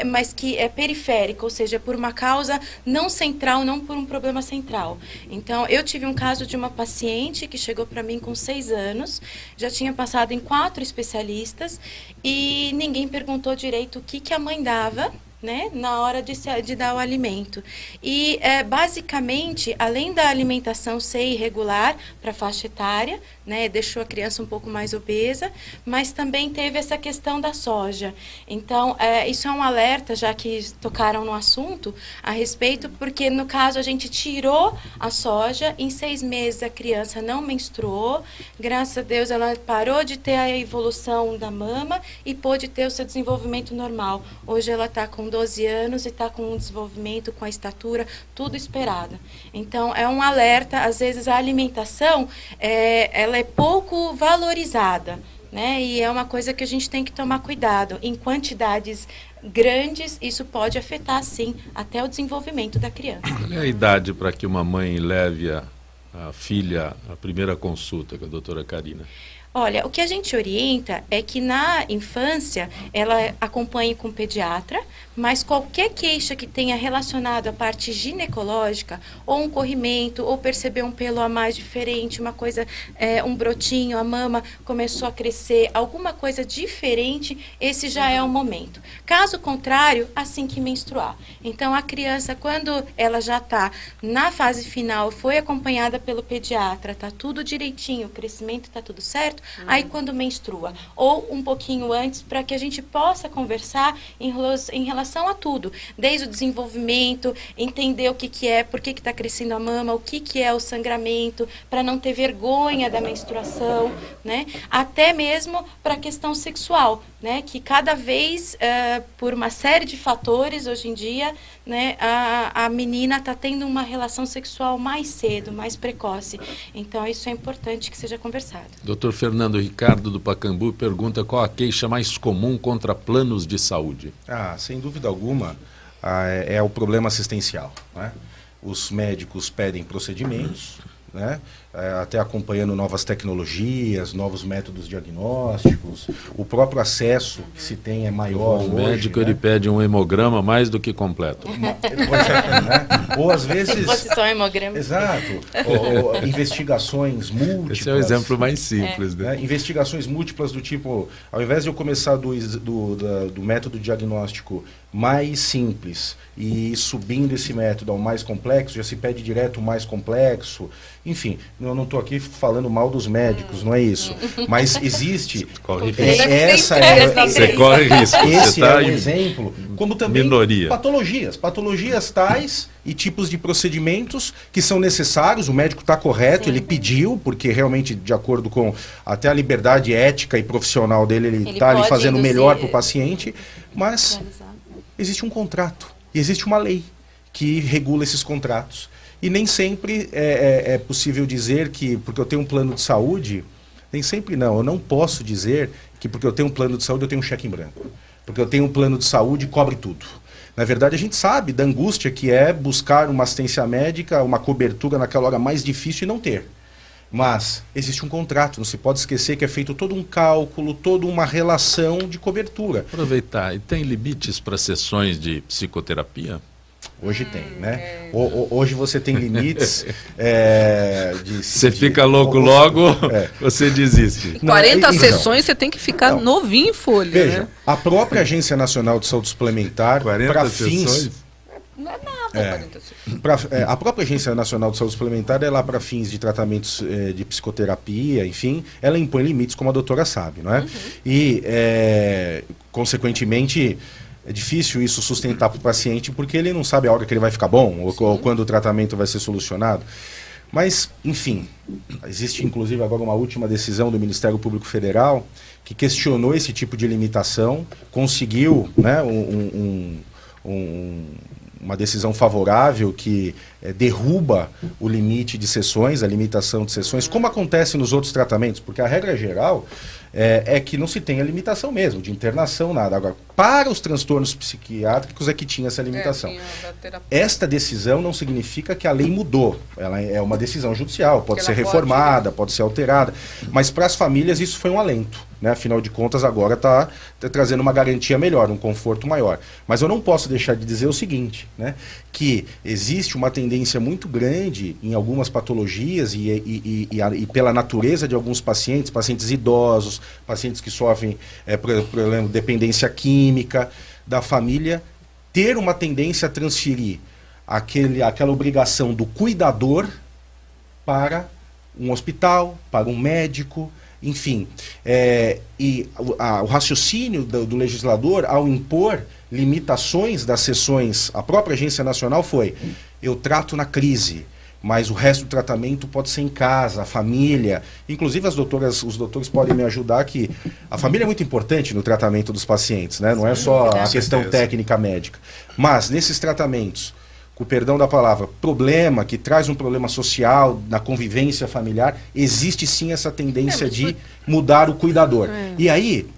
mas que é periférica, ou seja, por uma causa não central, não por um problema central. Então, eu tive um caso de uma paciente que chegou para mim com 6 anos, já tinha passado em 4 especialistas e ninguém perguntou direito o que a mãe dava, né, na hora de dar o alimento. E, basicamente, além da alimentação ser irregular para a faixa etária, né, deixou a criança um pouco mais obesa, mas também teve essa questão da soja. Então, isso é um alerta, já que tocaram no assunto, a respeito, porque, no caso, a gente tirou a soja, em 6 meses a criança não menstruou, graças a Deus ela parou de ter a evolução da mama e pôde ter o seu desenvolvimento normal. Hoje ela está com 12 anos e está com um desenvolvimento, com a estatura, tudo esperado. Então, é um alerta, às vezes a alimentação, ela é pouco valorizada, né? E é uma coisa que a gente tem que tomar cuidado. Em quantidades grandes, isso pode afetar, sim, até o desenvolvimento da criança. Qual é a idade para que uma mãe leve a filha à primeira consulta com a doutora Karina? Olha, o que a gente orienta é que na infância ela acompanhe com o pediatra, mas qualquer queixa que tenha relacionado à parte ginecológica, ou um corrimento, ou perceber um pelo a mais diferente, uma coisa, um brotinho, a mama começou a crescer, alguma coisa diferente, esse já é o momento. Caso contrário, assim que menstruar. Então, a criança, quando ela já está na fase final, foi acompanhada pelo pediatra, está tudo direitinho, o crescimento está tudo certo, aí quando menstrua, ou um pouquinho antes, para que a gente possa conversar em relação a tudo, desde o desenvolvimento, entender o que é, por que está crescendo a mama, o que é o sangramento, para não ter vergonha da menstruação, né? Até mesmo para a questão sexual, né? Que cada vez, por uma série de fatores, hoje em dia, né, a menina está tendo uma relação sexual mais cedo, mais precoce. Então, isso é importante que seja conversado. Dr. Fernando Ricardo do Pacaembu pergunta qual a queixa mais comum contra planos de saúde. Sem dúvida alguma, é o problema assistencial, né? Os médicos pedem procedimentos, né? Até acompanhando novas tecnologias, novos métodos diagnósticos, o próprio acesso que se tem é maior. O médico, né? Ele pede um hemograma mais do que completo. Né? Ou às vezes... Se fosse só um hemograma. Exato. Ou investigações múltiplas. Esse é o exemplo mais simples. Né? Investigações múltiplas do tipo, ao invés de eu começar do método diagnóstico mais simples e subindo esse método ao mais complexo, já se pede direto o mais complexo. Enfim, eu não estou aqui falando mal dos médicos, não é isso. Mas existe... Você corre risco. Esse é um exemplo. Como também minoria. Patologias tais e tipos de procedimentos que são necessários. O médico está correto, sim, ele pediu, porque realmente, de acordo com até a liberdade ética e profissional dele, ele está ali fazendo o melhor para o paciente. Mas existe um contrato, e existe uma lei que regula esses contratos. E nem sempre é possível dizer que, porque eu tenho um plano de saúde, nem sempre não. Eu não posso dizer que porque eu tenho um plano de saúde eu tenho um cheque em branco. Porque eu tenho um plano de saúde cobre tudo. Na verdade, a gente sabe da angústia que é buscar uma assistência médica, uma cobertura naquela hora mais difícil e não ter. Mas existe um contrato, não se pode esquecer que é feito todo um cálculo, toda uma relação de cobertura. Aproveitar, e tem limites para sessões de psicoterapia? Hoje tem, né? Hoje você tem limites Você fica louco logo, você desiste. Em 40 sessões você tem que ficar novinho em folha. Veja, né? a própria Agência Nacional de Saúde Suplementar, para fins... Não é nada, 40 sessões. A própria Agência Nacional de Saúde Suplementar é lá para fins de tratamentos de psicoterapia, enfim, ela impõe limites, como a doutora sabe, não é? E, consequentemente, é difícil isso sustentar para o paciente, porque ele não sabe a hora que ele vai ficar bom, ou quando o tratamento vai ser solucionado. Mas, enfim, existe inclusive agora uma última decisão do Ministério Público Federal que questionou esse tipo de limitação, conseguiu, né, uma decisão favorável que derruba o limite de sessões, a limitação de sessões, como acontece nos outros tratamentos, porque a regra geral é que não se tem a limitação mesmo, de internação, nada. Agora, para os transtornos psiquiátricos é que tinha essa limitação. Esta decisão não significa que a lei mudou, ela é uma decisão judicial, pode ser reformada, pode ser alterada, mas para as famílias isso foi um alento, né? Afinal de contas agora está trazendo uma garantia melhor, um conforto maior. Mas eu não posso deixar de dizer o seguinte, né? Que existe uma tendência muito grande em algumas patologias e pela natureza de alguns pacientes idosos, pacientes que sofrem problema de dependência química, da família, ter uma tendência a transferir aquela obrigação do cuidador para um hospital, para um médico, enfim. O raciocínio do legislador, ao impor limitações das sessões, a própria Agência Nacional foi: eu trato na crise, mas o resto do tratamento pode ser em casa, a família. Inclusive os doutores podem me ajudar, que a família é muito importante no tratamento dos pacientes, né? Não é só a questão técnica médica. Mas nesses tratamentos, com o perdão da palavra, problema, que traz um problema social, na convivência familiar, existe sim essa tendência de mudar o cuidador. E aí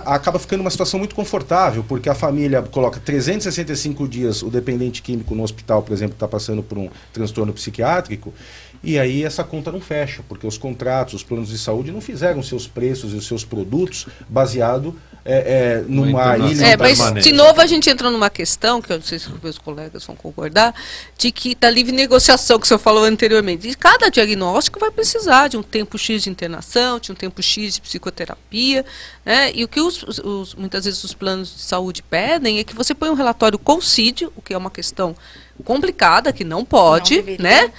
acaba ficando uma situação muito confortável, porque a família coloca 365 dias o dependente químico no hospital, por exemplo, que está passando por um transtorno psiquiátrico, e aí essa conta não fecha, porque os contratos, os planos de saúde não fizeram seus preços e os seus produtos baseado numa ilha. Mas de novo a gente entra numa questão, que eu não sei se os meus colegas vão concordar, de que da livre negociação que o senhor falou anteriormente. E cada diagnóstico vai precisar de um tempo X de internação, de um tempo X de psicoterapia, né? E o que muitas vezes os planos de saúde pedem é que você põe um relatório com CID, o que é uma questão complicada, que não pode, né?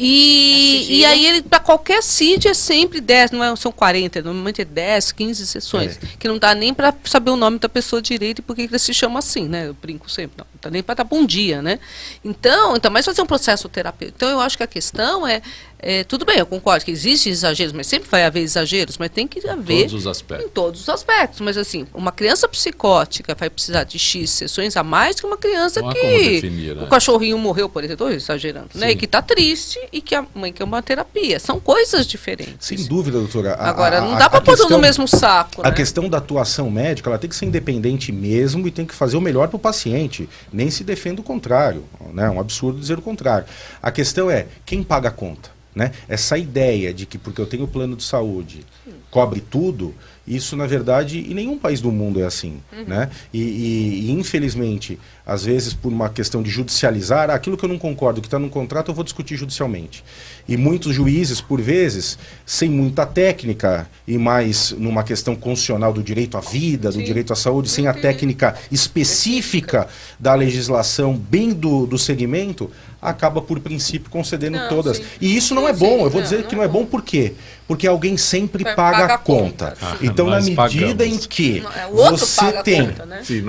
E aí, para qualquer CID é sempre 10, são 40, normalmente é 10, 15 sessões, que não dá nem para saber o nome da pessoa direito e por que ele se chama assim, né? Eu brinco sempre, não dá nem para dar bom dia, né? Então, mais fazer um processo terapêutico. Então, eu acho que a questão tudo bem, eu concordo que existem exageros, mas sempre vai haver exageros, mas tem que haver em todos os aspectos. Mas assim, uma criança psicótica vai precisar de X sessões a mais que uma criança o cachorrinho morreu, por exemplo, estou exagerando, né? E que está triste e que a mãe quer uma terapia. São coisas diferentes. Sem dúvida, doutora. Agora, não dá para pôr no mesmo saco. A questão da atuação médica, ela tem que ser independente mesmo e tem que fazer o melhor para o paciente. Nem se defenda o contrário, né? É um absurdo dizer o contrário. A questão é, quem paga a conta? Né? Essa ideia de que porque eu tenho plano de saúde cobre tudo, isso na verdade em nenhum país do mundo é assim, né? E infelizmente, às vezes por uma questão de judicializar, aquilo que eu não concordo, que está no contrato, eu vou discutir judicialmente. E muitos juízes, por vezes, sem muita técnica e mais numa questão constitucional do direito à vida, do direito à saúde, sem a técnica específica da legislação bem do segmento, acaba por princípio concedendo todas. E isso não é bom, eu vou dizer que não é bom por quê? Porque alguém sempre paga a conta. Então, na medida em que você tem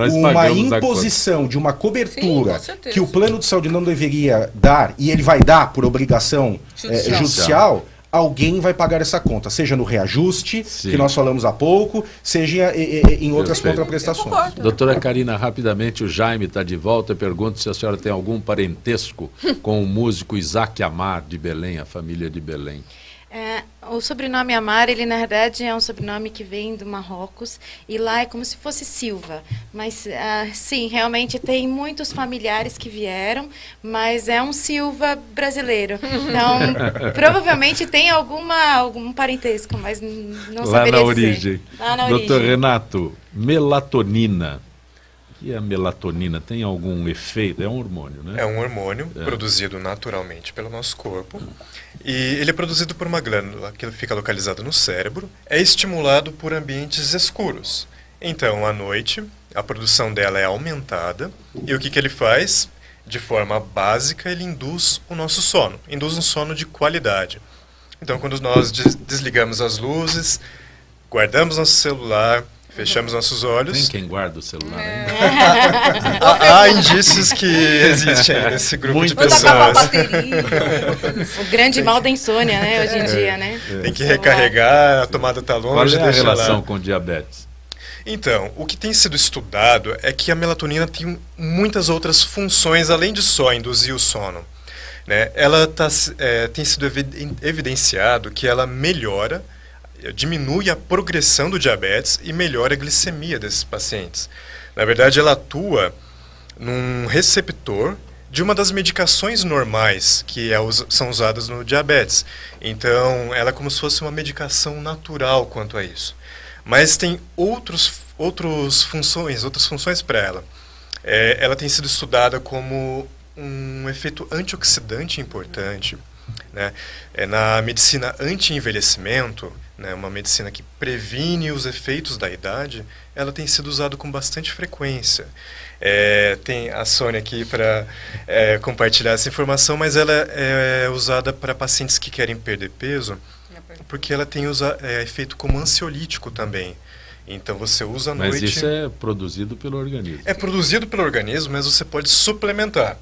uma imposição de uma cobertura que o plano de saúde não deveria dar, e ele vai dar por obrigação judicial, alguém vai pagar essa conta, seja no reajuste, que nós falamos há pouco, seja em outras contraprestações. Doutora Karina, rapidamente, o Jaime está de volta e pergunta se a senhora tem algum parentesco com o músico Isaac Amar de Belém, a família de Belém. O sobrenome Amar, ele na verdade é um sobrenome que vem do Marrocos, e lá é como se fosse Silva, mas sim, realmente tem muitos familiares que vieram, mas é um Silva brasileiro, então provavelmente tem algum parentesco, mas não saberia lá na dizer. Origem. Lá na Doutor origem. Renato, melatonina. O que é a melatonina? Tem algum efeito? É um hormônio, né? É um hormônio produzido naturalmente pelo nosso corpo. E ele é produzido por uma glândula que fica localizada no cérebro. É estimulado por ambientes escuros. Então, à noite, a produção dela é aumentada. E o que ele faz? De forma básica, ele induz o nosso sono. Induz um sono de qualidade. Então, quando nós desligamos as luzes, guardamos nosso celular, fechamos nossos olhos. Tem quem guarda o celular ainda? Há indícios que existem nesse grupo de pessoas. O grande mal da insônia, né, hoje em dia, né? Tem que recarregar, a tomada está longe. Qual é a relação com diabetes? Então, o que tem sido estudado é que a melatonina tem muitas outras funções, além de só induzir o sono. Né? Ela tem sido evidenciado que ela diminui a progressão do diabetes e melhora a glicemia desses pacientes. Na verdade, ela atua num receptor de uma das medicações normais que são usadas no diabetes. Então, ela é como se fosse uma medicação natural quanto a isso. Mas tem outras funções para ela. Ela tem sido estudada como um efeito antioxidante importante. Né? Na medicina anti-envelhecimento, né, uma medicina que previne os efeitos da idade, ela tem sido usada com bastante frequência. Tem a Sônia aqui para compartilhar essa informação, mas ela é usada para pacientes que querem perder peso, porque ela tem efeito como ansiolítico também. Então você usa à noite... Mas isso é produzido pelo organismo. É produzido pelo organismo, mas você pode suplementar.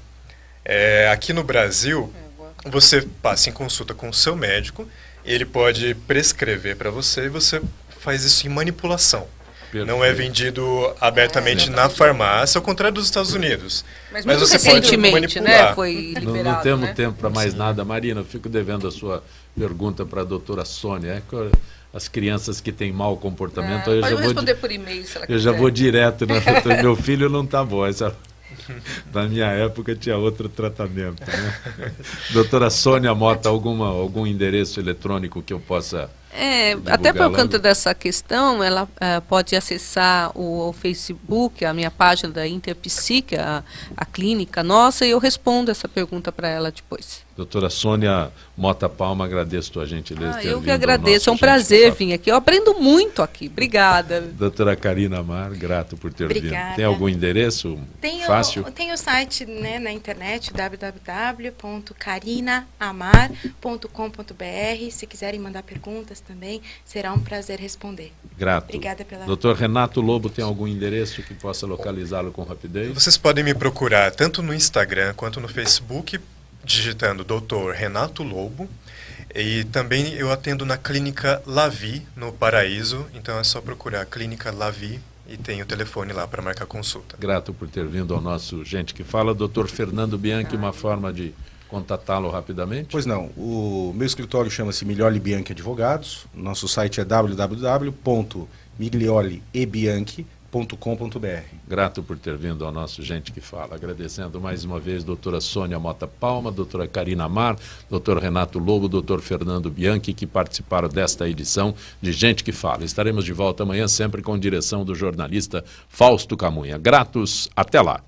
Aqui no Brasil, você passa em consulta com o seu médico, ele pode prescrever para você e você faz isso em manipulação. Perfeito. Não é vendido abertamente na farmácia, ao contrário dos Estados Unidos. Mas você recentemente, né, foi liberado. Não temos tempo para mais nada. Marina, eu fico devendo a sua pergunta para a doutora Sônia. As crianças que têm mau comportamento... Pode responder por e-mail, se ela quiser. Eu já vou direto. Meu filho não está bom. Na minha época tinha outro tratamento. Né? Doutora Sônia Mota, algum endereço eletrônico que eu possa... até por conta dessa questão, ela pode acessar o Facebook, a minha página da Interpsique, a clínica nossa, e eu respondo essa pergunta para ela depois. Doutora Sônia Mota Palma, agradeço a tua gentileza. Eu que agradeço, é um prazer vir aqui. Eu aprendo muito aqui. Obrigada. Doutora Karina Amar, grato por ter vindo. Tem algum endereço fácil? Tem o site, né, na internet, www.carinaamar.com.br. Se quiserem mandar perguntas também, será um prazer responder. Grato. Obrigada pela... Doutor Renato Lobo, tem algum endereço que possa localizá-lo com rapidez? Vocês podem me procurar tanto no Instagram quanto no Facebook, digitando Dr. Renato Lobo, e também eu atendo na Clínica Lavi, no Paraíso, então é só procurar Clínica Lavi e tem o telefone lá para marcar consulta. Grato por ter vindo ao nosso Gente que Fala. Dr. Fernando Bianchi, uma forma de contatá-lo rapidamente? Pois não, o meu escritório chama-se Miglioli Bianchi Advogados, nosso site é www.miglioliebianchi.com.br. Grato por ter vindo ao nosso Gente que Fala. Agradecendo mais uma vez a doutora Sônia Mota Palma, doutora Karina Amar, doutor Renato Lobo, doutor Fernando Bianchi, que participaram desta edição de Gente que Fala. Estaremos de volta amanhã, sempre com direção do jornalista Fausto Camunha. Gratos, até lá.